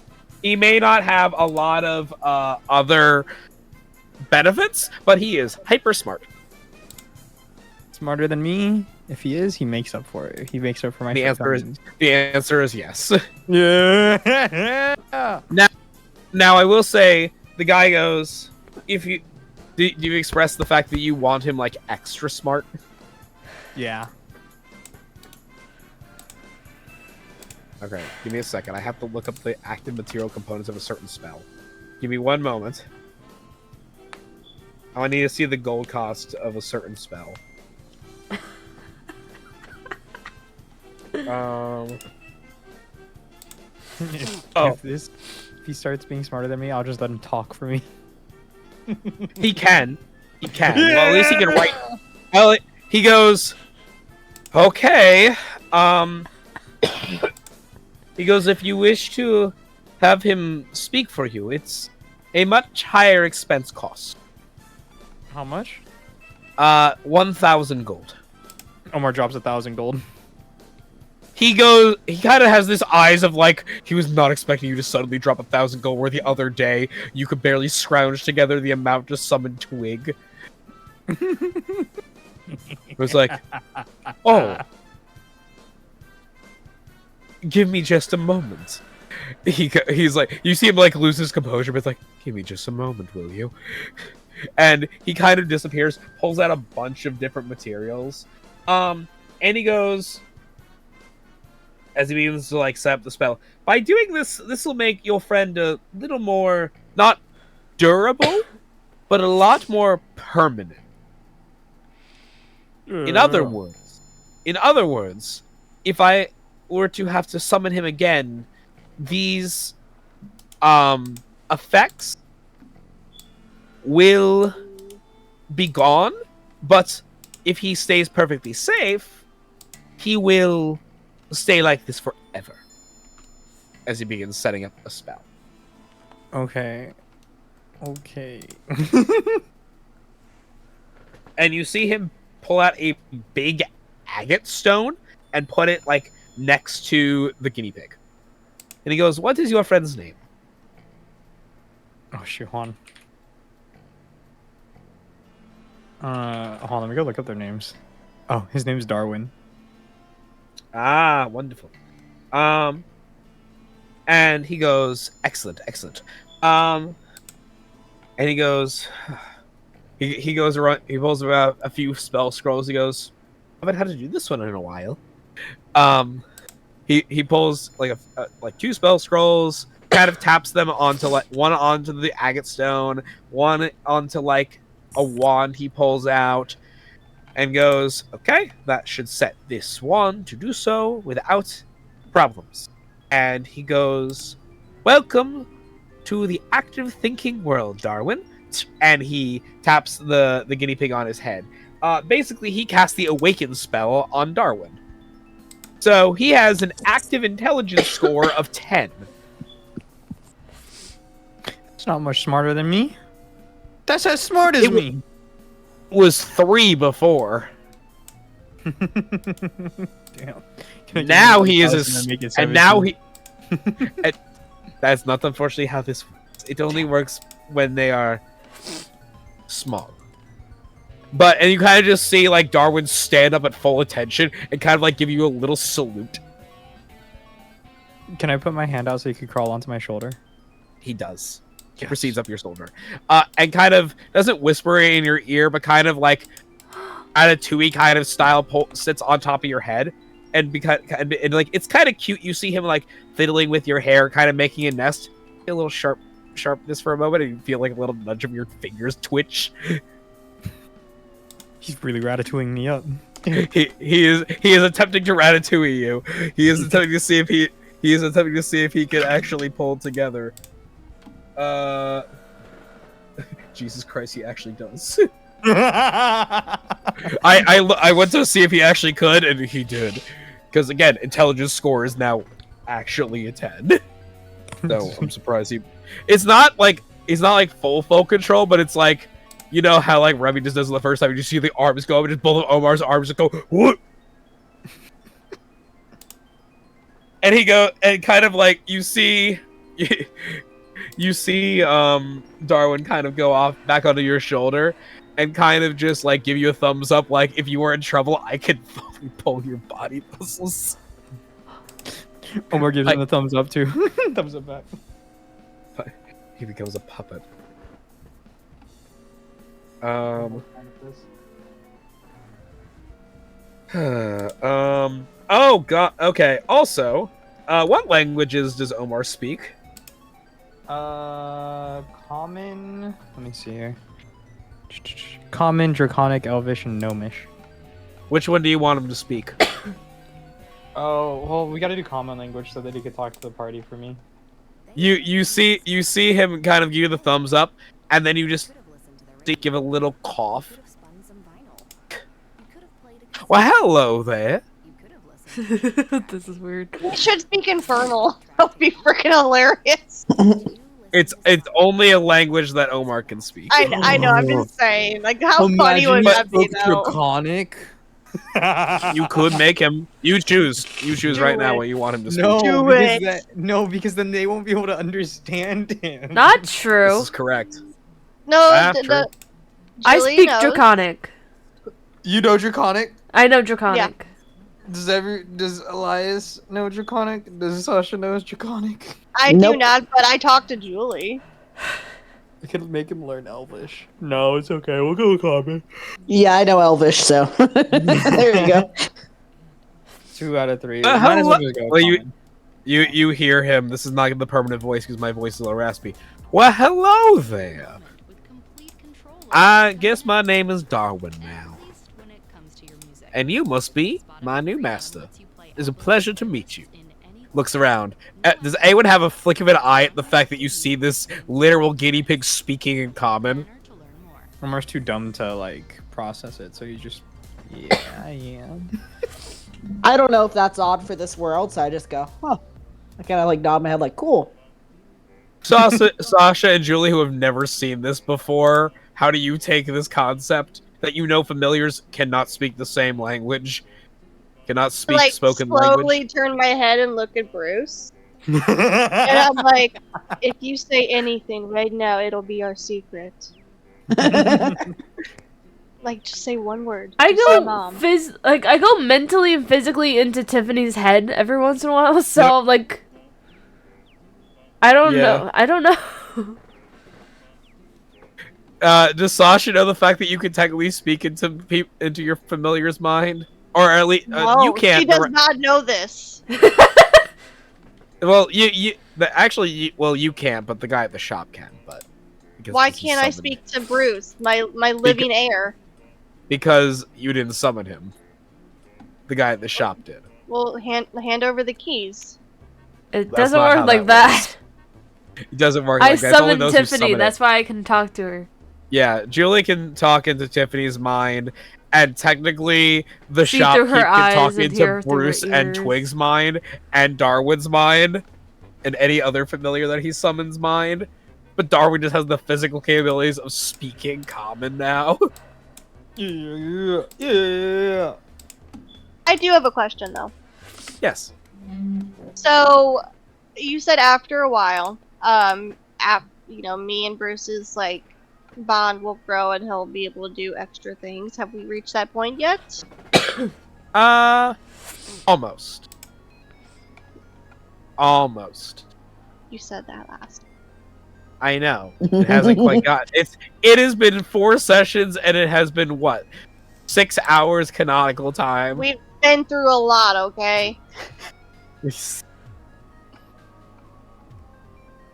He may not have a lot of other benefits, but he is hyper smart. Smarter than me. If he is, he makes up for it. He makes up for my The answer is yes. Yeah. Now I will say the guy goes, if you do you express the fact that you want him like extra smart? Yeah. Okay, give me a second. I have to look up the active material components of a certain spell. Give me one moment. I need to see the gold cost of a certain spell. If he starts being smarter than me, I'll just let him talk for me. He can. He can. Yeah! Well, at least he can write. Well, he goes, okay. He goes, if you wish to have him speak for you, it's a much higher expense cost. How much? 1,000 gold. Omar drops 1,000 gold. He kind of has this eyes of like, he was not expecting you to suddenly drop 1,000 gold, where the other day you could barely scrounge together the amount to summon Twig. It was like, oh. Give me just a moment. He's like, you see him like lose his composure, but it's like, give me just a moment, will you? And he kind of disappears, pulls out a bunch of different materials. And he goes, as he begins to like set up the spell, by doing this, this will make your friend a little more, not durable, but a lot more permanent. In other words, if I were to have to summon him again, these effects will be gone, but if he stays perfectly safe, he will stay like this forever. As he begins setting up a spell. Okay. Okay. And you see him pull out a big agate stone and put it like next to the guinea pig. And he goes, what is your friend's name? Oh, Shihuan. Hold on, let me go look up their names. Oh, his name's Darwin. Ah, wonderful. And he goes, excellent. And he goes, he goes around, he pulls about a few spell scrolls. He goes, I haven't had to do this one in a while. He pulls like like 2 spell scrolls, kind of taps them onto like one onto the agate stone, one onto like a wand he pulls out, and goes, okay, that should set this one to do so without problems. And he goes, welcome to the active thinking world, Darwin. And he taps the guinea pig on his head. Basically, he casts the awaken spell on Darwin. So he has an active intelligence score of 10. It's not much smarter than me. That's as smart as me. Was 3 before. Damn. Now he is and now he. That's not unfortunately how this works. It only works when they are small. And you kind of just see like Darwin stand up at full attention and kind of like give you a little salute. Can I put my hand out so you could crawl onto my shoulder? He does. He proceeds up your shoulder. And kind of doesn't whisper in your ear, but kind of like Ratatouille kind of style sits on top of your head. And like it's kind of cute. You see him like fiddling with your hair, kind of making a nest. A little sharpness for a moment, and you feel like a little nudge of your fingers twitch. He's really ratatouilleing me up. he is attempting to ratatouille you. He is attempting to see if he can actually pull together. Jesus Christ, he actually does. I went to see if he actually could, and he did. Because again, intelligence score is now actually a 10. So I'm surprised he. It's not like full control, but it's like, you know how like Remy just does it the first time. You just see the arms go up, and just both of Omar's arms just go what? And he go and kind of like you see Darwin kind of go off back onto your shoulder and kind of just like give you a thumbs up, like if you were in trouble, I could fully pull your body muscles. Omar gives him a thumbs up too. Thumbs up back. He becomes a puppet. Oh god. Okay. Also, what languages does Omar speak? Common. Let me see here. Common, Draconic, Elvish, and Gnomish. Which one do you want him to speak? Oh well, we gotta do common language so that he could talk to the party for me. You see him kind of give you the thumbs up, and then you just give a little cough. Well, hello there. This is weird. We should speak Infernal. That would be freaking hilarious. It's only a language that Omar can speak. I know. I'm just saying. Like, how funny would that be, though? Draconic. You could make him. You choose. You choose right now what you want him to speak. No, because then they won't be able to understand him. Not true. This is correct. No, True. I Julie speak knows. Draconic. You know Draconic? I know Draconic. Does Elias know Draconic? Does Sasha know Draconic? I Nope. do not, but I talked to Julie. I could make him learn Elvish. No, it's okay. We'll go with common. Yeah, I know Elvish, so there you go. 2 out of 3. Hello. Might as well just go with Well, common. you hear him. This is not the permanent voice because my voice is a little raspy. Well, hello there. I guess my name is Darwin now. And you must be my new master. It's a pleasure to meet you. Looks around. Does anyone have a flick of an eye at the fact that you see this literal guinea pig speaking in common? Omar's too dumb to like process it, so you just yeah, I am. I don't know if that's odd for this world, so I just go, huh. I kind of like nod my head like, cool. Sasha and Julie, who have never seen this before, how do you take this concept that you know familiars cannot speak the same language, cannot speak Like, spoken slowly language? turn my head and look at Bruce. And I'm like, if you say anything right now, it'll be our secret. Like, just say one word. I Just say go mom. I go mentally and physically into Tiffany's head every once in a while, so Yep. like I don't Yeah. know. I don't know. Does Sasha know the fact that you can technically speak into your familiar's mind, or at least No, you can't? she does not know this. Well, you can't, but the guy at the shop can. But because Why he's can't I summoned. speak to Bruce, my living heir? Because you didn't summon him. The guy at the shop did. Well, hand over the keys. It That's doesn't not how work like that that. It doesn't work I like that. It's only summoned those who Tiffany. summon it. That's why I can talk to her. Yeah, Julie can talk into Tiffany's mind, and technically the See shopkeep through her can talk eyes and into hear through her Bruce and ears. Twig's mind, and Darwin's mind, and any other familiar that he summons mind. But Darwin just has the physical capabilities of speaking common now. Yeah. I do have a question though. Yes. So, you said after a while, me and Bruce's like bond will grow and he'll be able to do extra things. Have we reached that point yet? Almost. Almost. You said that last. I know. It hasn't quite got. It has been 4 sessions, and it has been what? 6 hours canonical time. We've been through a lot, okay?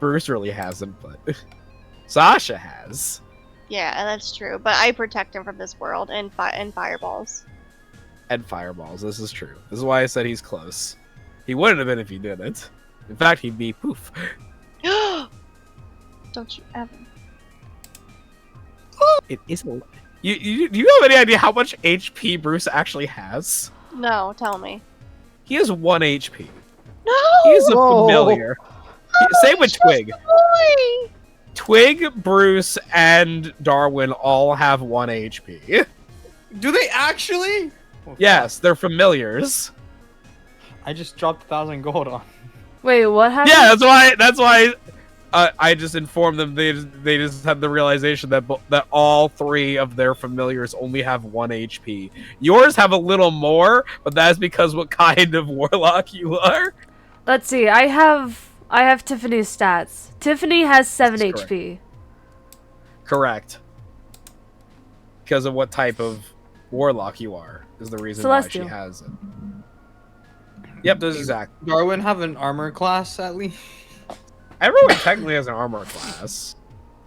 Bruce really hasn't, but Sasha has. Yeah, that's true. But I protect him from this world and fireballs. And fireballs. This is true. This is why I said he's close. He wouldn't have been if he didn't. In fact, he'd be poof. Don't you ever. It isn't. Do you have any idea how much HP Bruce actually has? No, tell me. He has 1 HP. No! He is a Whoa. familiar. Same with Twig. Boy! Twig, Bruce, and Darwin all have 1 HP. Do they actually? Oh, Yes, they're familiars. I just dropped 1,000 gold on. Wait, what happened? Yeah, that's why I just informed them. They just had the realization that that all 3 of their familiars only have 1 HP. Yours have a little more, but that's because what kind of warlock you are. Let's see. I have Tiffany's stats. Tiffany has 7 That's HP. Correct. Because of what type of warlock you are is the reason Celestial. why she has it. Yep, that's exact. Darwin have an armor class at least? Everyone technically has an armor class.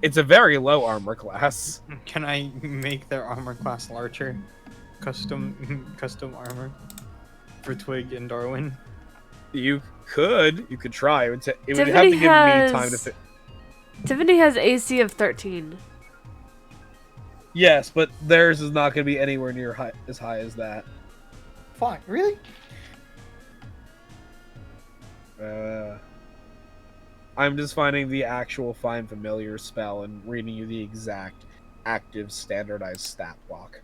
It's a very low armor class. Can I make their armor class larger? Custom armor for Twig and Darwin. You could try. It would have to Tiffany give me time to. Tiffany has AC of 13. Yes, but theirs is not going to be anywhere near as high as that. Fine, really? I'm just finding the actual Find Familiar spell and reading you the exact active standardized stat block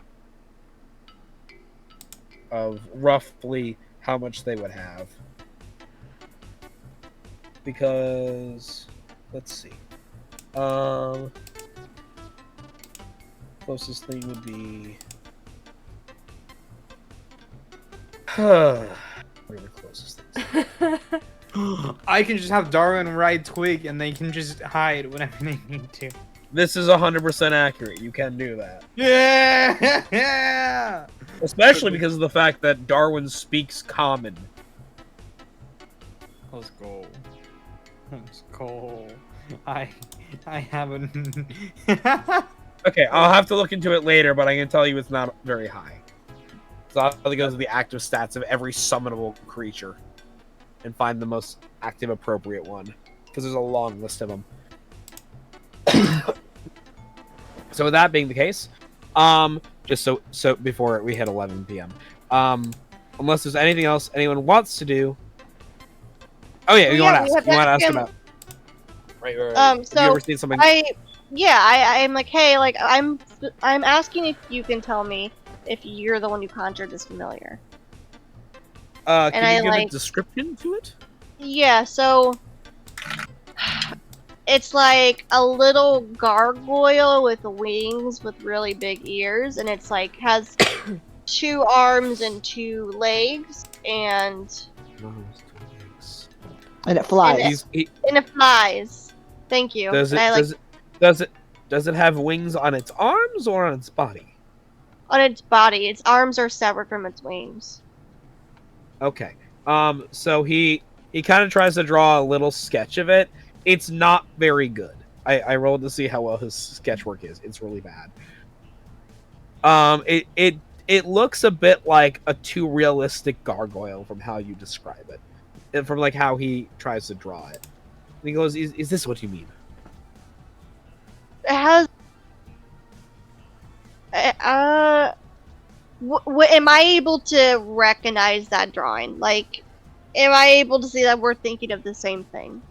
of roughly how much they would have. Because, let's see. Closest thing would be... Where are the closest things? I can just have Darwin ride Twig and they can just hide whenever they need to. This is 100% accurate. You can do that. Yeah! Especially because of the fact that Darwin speaks common. Let's go. Let's go. I haven't. Okay, I'll have to look into it later, but I can tell you it's not very high. So I'll have to go to the active stats of every summonable creature and find the most active appropriate one, because there's a long list of them. So with that being the case, just so before we hit 11 p.m., unless there's anything else anyone wants to do. Oh yeah, you want to ask about? Right. Have you So ever seen something? I'm like, hey, like I'm asking if you can tell me if you're the one who conjured this familiar. Can you give a description to it? Yeah, so it's like a little gargoyle with wings with really big ears, and it's like has 2 arms and 2 legs, and it flies. and it flies. Thank you. Does it have wings on its arms or on its body? On its body. Its arms are severed from its wings. Okay. So he kind of tries to draw a little sketch of it. It's not very good. I rolled to see how well his sketch work is. It's really bad. It looks a bit like a too realistic gargoyle from how you describe it. And from like how he tries to draw it. And he goes, "Is this what you mean?" It has. Am I able to recognize that drawing? Like, am I able to see that we're thinking of the same thing?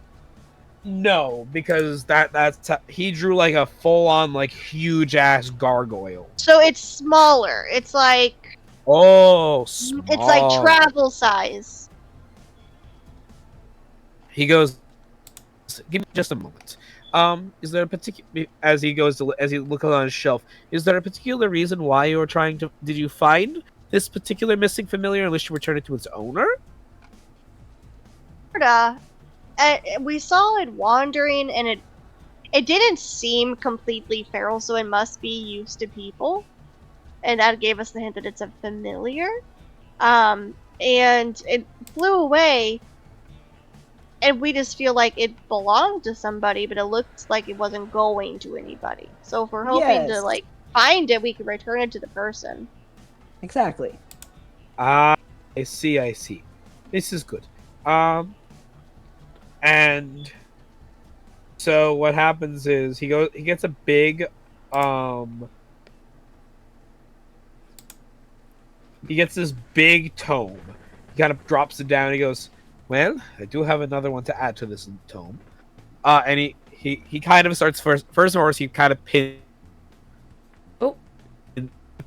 No, because that's he drew like a full on like huge ass gargoyle. So it's smaller. It's like Small. it's like travel size. He goes, "Give me just a moment. Is there a particular?" As he looks on his shelf, is there a particular reason why you were trying to? Did you find this particular missing familiar, unless you return it to its owner? We saw it wandering, and it didn't seem completely feral, so it must be used to people, and that gave us the hint that it's a familiar. And it flew away. And we just feel like it belonged to somebody, but it looks like it wasn't going to anybody. So if we're hoping to like find it, we can return it to the person. Exactly. I see. This is good. And so what happens is he gets a big he gets this big tome. He kind of drops it down. He goes, "Well, I do have another one to add to this tome." And he kind of starts first of all, he kind of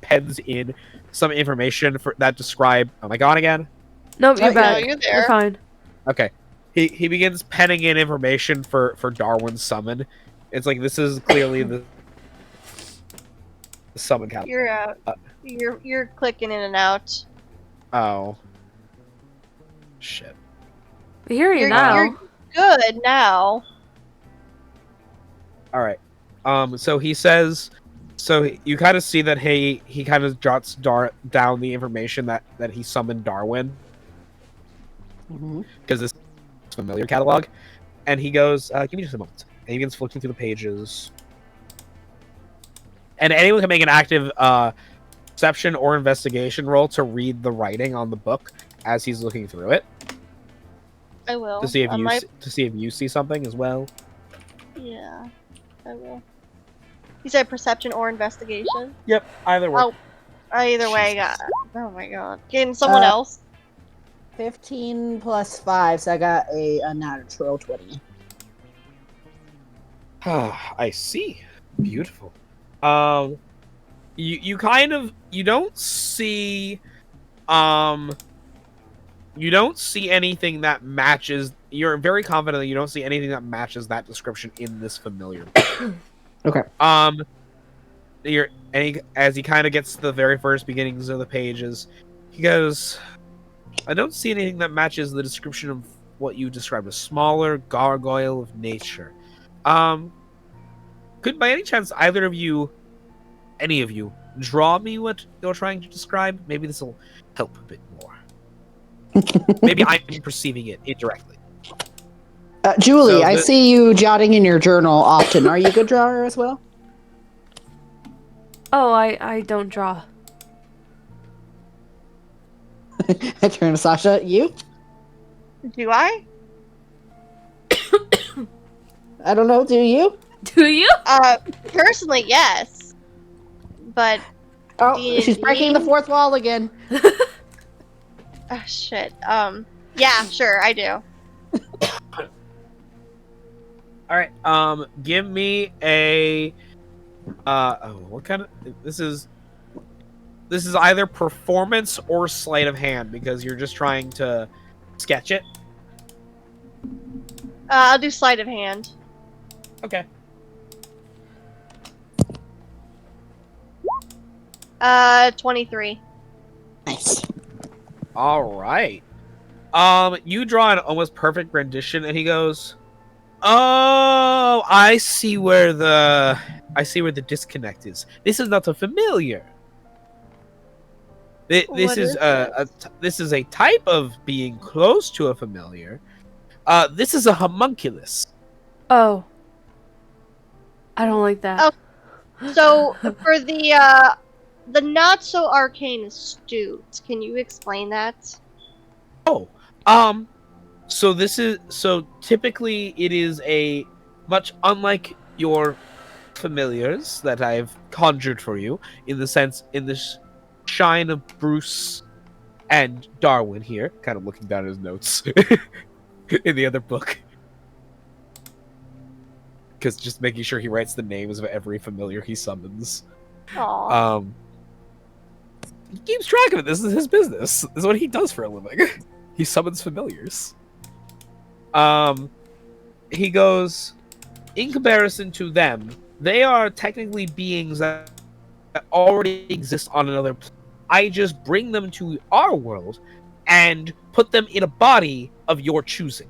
pens in some information that describe. Am I gone again? Nope, you're No, back. you're there. You're fine. Okay. He begins penning in information for Darwin's summon. It's like this is clearly the summon catalog. You're out. You're clicking in and out. Oh. Shit. We hear you You're- now. you're- Good now. All right. So he says. So you kind of see that he kind of jots down the information that he summoned Darwin because this is familiar catalog, and he goes, "Give me just a moment." And he begins flipping through the pages, and anyone can make an active perception or investigation roll to read the writing on the book as he's looking through it I will. to see if I you might- to see if you see something as well. Yeah, I will. You said perception or investigation? Yep, either way. Oh, either way, Jesus. oh my god. Can someone else? 15 plus 5, so I got a natural 20. I see. Beautiful. You kind of you don't see anything that matches. You're very confident that you don't see anything that matches that description in this familiar. Okay. As he kind of gets to the very first beginnings of the pages, he goes, "I don't see anything that matches the description of what you described, a smaller gargoyle of nature. Could by any chance either of you, any of you, draw me what you're trying to describe? Maybe this will help a bit more. Maybe I'm perceiving it indirectly." Julie, So I see you jotting in your journal often. Are you a good drawer as well? Oh, I don't draw. I turn to Sasha. You? Do I? I don't know. Do you? Do you? Personally, yes. But, Oh, D&D? she's breaking the fourth wall again. shit. Yeah, sure, I do. All right. Give me a. What kind of? This is either performance or sleight of hand because you're just trying to sketch it. I'll do sleight of hand. Okay. 23. Nice. All right. You draw an almost perfect rendition, and he goes, "Oh, I see where the disconnect is. This is not a familiar. This What is is this is a type of being close to a familiar. This is a homunculus." Oh. I don't like that. Oh. So, for the not so arcane astute, can you explain that? Oh, so typically it is a much unlike your familiars that I've conjured for you in this shine of Bruce and Darwin here, kind of looking down at his notes in the other book. Because just making sure he writes the names of every familiar he summons. Aww. He keeps track of it. This is his business. This is what he does for a living. He summons familiars. He goes, in comparison to them, they are technically beings that already exist on another planet. I just bring them to our world and put them in a body of your choosing.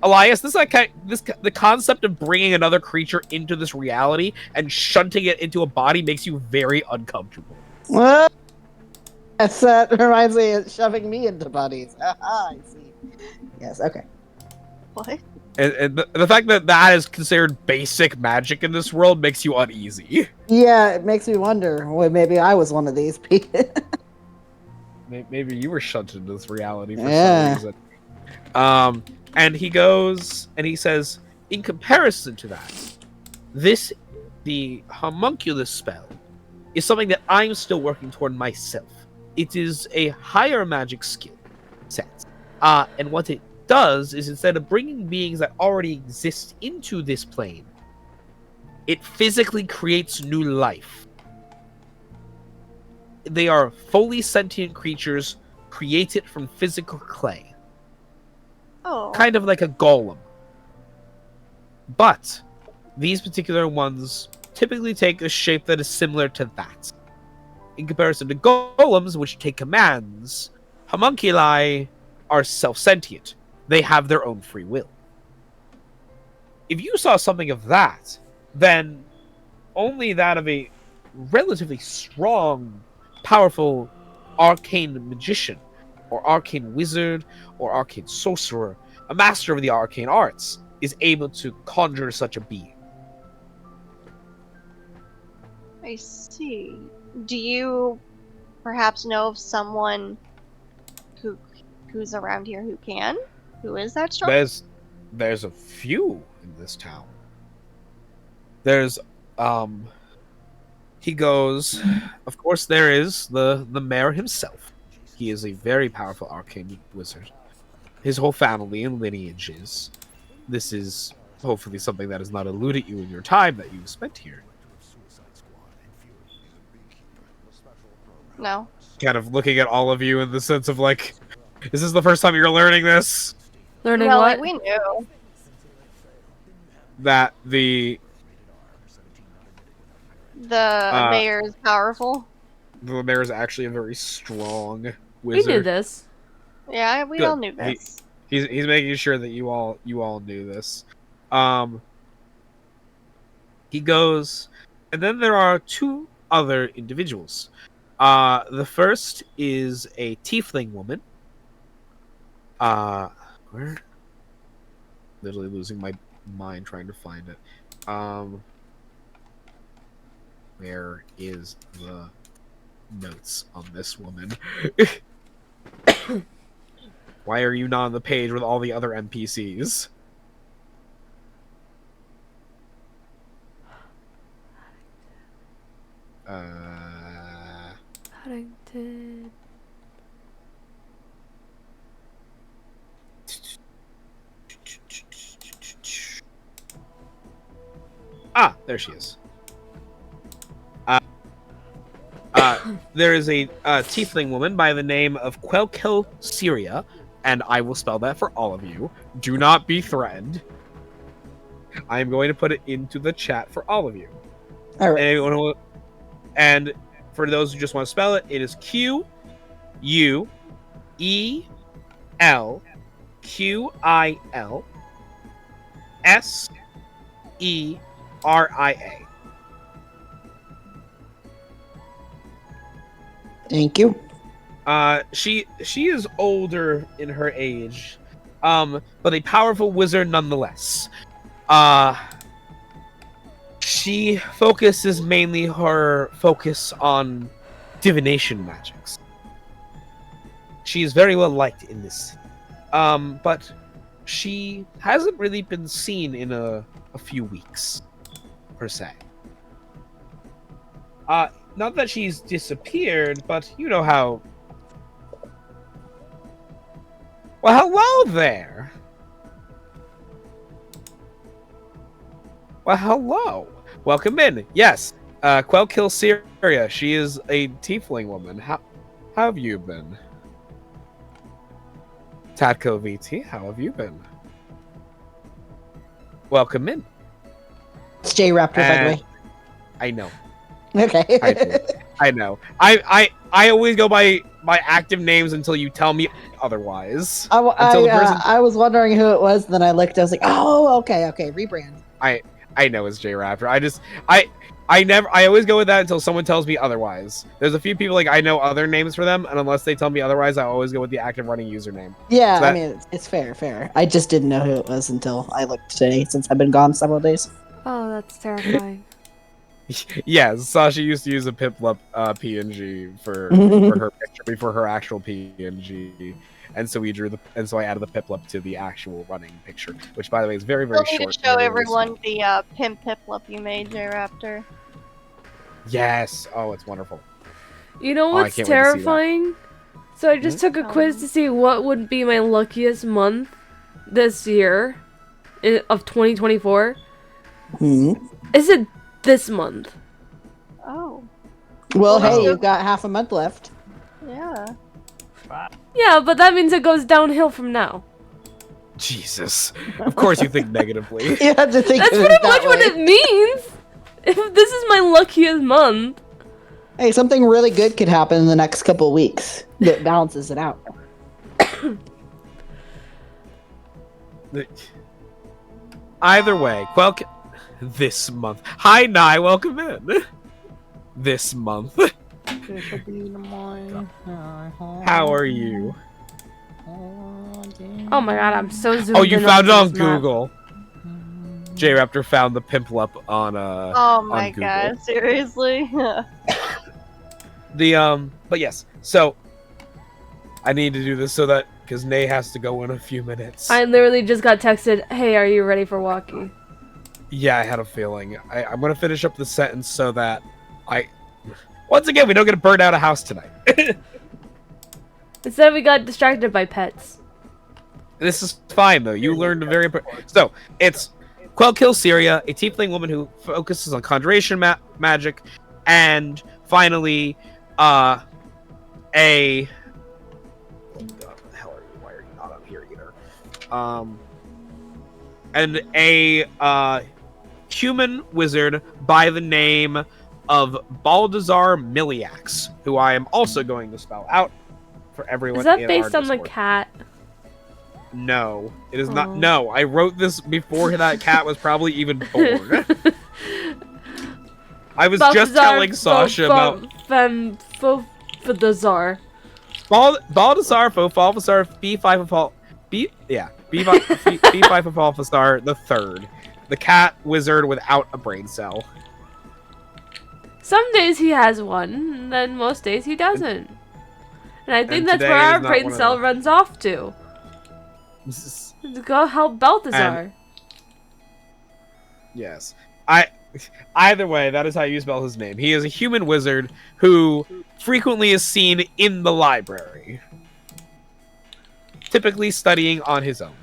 Elias, the concept of bringing another creature into this reality and shunting it into a body makes you very uncomfortable. What? Yes, that reminds me of shoving me into bodies. Aha, I see. Yes, okay. What? And the fact that that is considered basic magic in this world makes you uneasy. Yeah, it makes me wonder. Well, maybe I was one of these people. Maybe you were shunted into this reality for Yeah. some reason. And he goes and he says, in comparison to that, the homunculus spell is something that I'm still working toward myself. It is a higher magic skill set. And what it does is, instead of bringing beings that already exist into this plane, it physically creates new life. They are fully sentient creatures created from physical clay. Oh. Kind of like a golem. But these particular ones typically take a shape that is similar to that. In comparison to golems, which take commands, homunculi are self-sentient. They have their own free will. If you saw something of that, then only that of a relatively strong, powerful arcane magician, or arcane wizard, or arcane sorcerer, a master of the arcane arts, is able to conjure such a being. I see. Do you perhaps know of someone who's around here who can? Who is that strong? There's a few in this town. There's he goes, of course there is the mayor himself. He is a very powerful arcane wizard. His whole family and lineage is. This is hopefully something that has not eluded you in your time that you've spent here. No. Kind of looking at all of you in the sense of like, is this the first time you're learning this? Learning Well, what? like, we knew. That the mayor is powerful. mayor is actually a very strong We wizard. knew this. Yeah, we Good. all knew this. He's making sure that you all knew this. He goes, and then there are two other individuals. The first is a tiefling woman. Where? Literally losing my mind trying to find it. Where is the notes on this woman? Why are you not on the page with all the other NPCs? Paddington. Ah, there she is. There is a tiefling woman by the name of Quelkel Syria, and I will spell that for all of you. Do not be threatened. I am going to put it into the chat for all of you. All right. And for those who just want to spell it, it is Quelqilseria. Thank you. She is older in her age, but a powerful wizard nonetheless. She focuses mainly her focus on divination magics. She is very well liked in this, but she hasn't really been seen in a few weeks, per se. Not that she's disappeared, but you know how... Well, hello there! Well, hello! Welcome in. Yes, Quelkill Syria. She is a tiefling woman. How have you been? Tatko VT, how have you been? Welcome in. It's J Raptor, by the way. I know. Okay. I know. I always go by my active names until you tell me otherwise. I was wondering who it was, then I looked. I was like, oh, okay, rebrand. I know it's J Raptor. I always go with that until someone tells me otherwise. There's a few people like I know other names for them, and unless they tell me otherwise, I always go with the active running username. Yeah, So I mean it's fair. I just didn't know who it was until I looked today, since I've been gone several days. Oh, that's terrifying. Yeah, Sasha used to use a Piplup PNG for her picture before her actual PNG. and so I added the Piplup to the actual running picture, which by the way is very very Still need short. to show very, very everyone small. the pimp Piplup you made, J-Raptor. Yes. Oh, it's wonderful. You know I what's can't wait to see that. terrifying? So I just took a quiz to see what would be my luckiest month this year of 2024. Hmm. Is it this month? Oh, Well, hey, Oh. you've got half a month left. yeah. Yeah, but that means it goes downhill from now. Jesus. Of course you think negatively. You have to think That's of pretty it much that what way. it means. If this is my luckiest month. Hey, something really good could happen in the next couple of weeks that balances it out. Either way, this month. Hi, Nye, welcome in. This month. How are you? Oh my god, I'm so zoomed Oh, you in found it onto on this map. Google. J-Raptor found the Piplup on Oh my Google. god, seriously? But yes, so I need to do this so that because Nay has to go in a few minutes. I literally just got texted, hey, are you ready for walking? Yeah, I had a feeling. I'm gonna finish up the sentence so that once again we don't get burned out of house tonight. Instead, we got distracted by pets. This is fine though. You learned a very important. So it's Quell kills Syria, a tiefling woman who focuses on conjuration magic, and finally, a. Oh God, what the hell are you? Why are you not on here either? And a human wizard by the name of Baldassar Miliax, who I am also going to spell out for everyone. Is that in based our on the Discord. cat? No, it is not. Oh. No, I wrote this before that cat was probably even born. I was just telling Sasha about Baldassar. Baldassar Fofalfasar B5 Fofalfasar the third, the cat wizard without a brain cell. Some days he has one, and then most days he doesn't. And I think And that's today where is our not brain one of cell them. runs off to. To go help Balthazar. Yes, Either way, that is how you spell his name. He is a human wizard who frequently is seen in the library, typically studying on his own.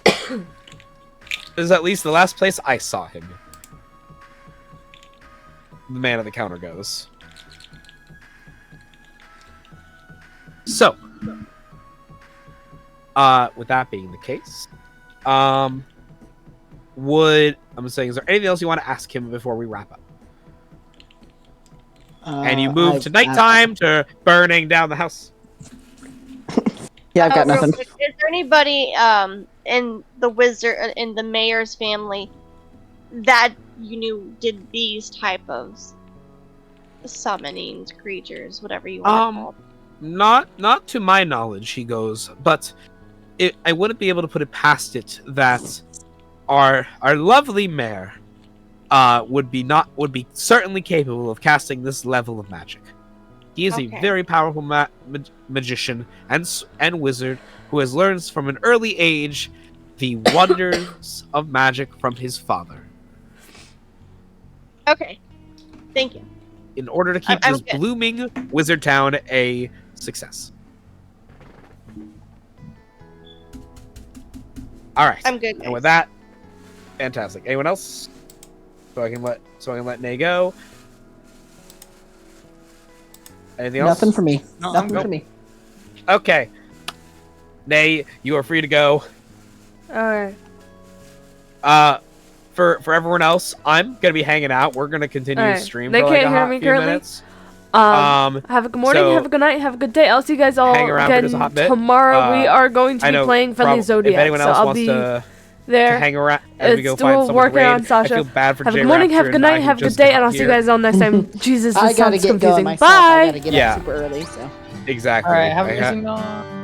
This is at least the last place I saw him. The man at the counter goes. So, with that being the case, I'm saying, is there anything else you want to ask him before we wrap up? And you move to nighttime to burning down the house. Yeah, I've got real nothing. quick, is there anybody in the mayor's family that you knew did these type of summoning creatures, whatever you want to call them? Not to my knowledge, he goes, but I wouldn't be able to put it past it that our lovely mayor would be certainly capable of casting this level of magic. He is a very powerful magician and wizard who has learned from an early age the wonders of magic from his father. Okay, thank you. In order to keep this blooming wizard town a success. All right. I'm good. And with that, fantastic. Anyone else? So I can let Nay go. Anything else? Nothing for me. No, Nothing I'm for me. Okay. Nay, you are free to go. Alright. For everyone else, I'm gonna be hanging out. We're gonna continue to Alright. stream They for like can't a hear hot me few currently? minutes. Have a good morning, so have a good night, have a good day. I'll see you guys all hang around for again just a hot bit. tomorrow. We are going to I be know playing Friendly Zodiac, if anyone so else I'll wants be to there. hang around as we go Still find someone to working raid, on Sasha. I feel bad for Have a J good morning, have a Raptor good and night, I have a just good day, got and I'll see you here. guys all next time. Jesus, I this gotta sounds get confusing. going myself. I Bye! gotta get Yeah. up super early, so. Exactly. All right, have a I good ha- evening.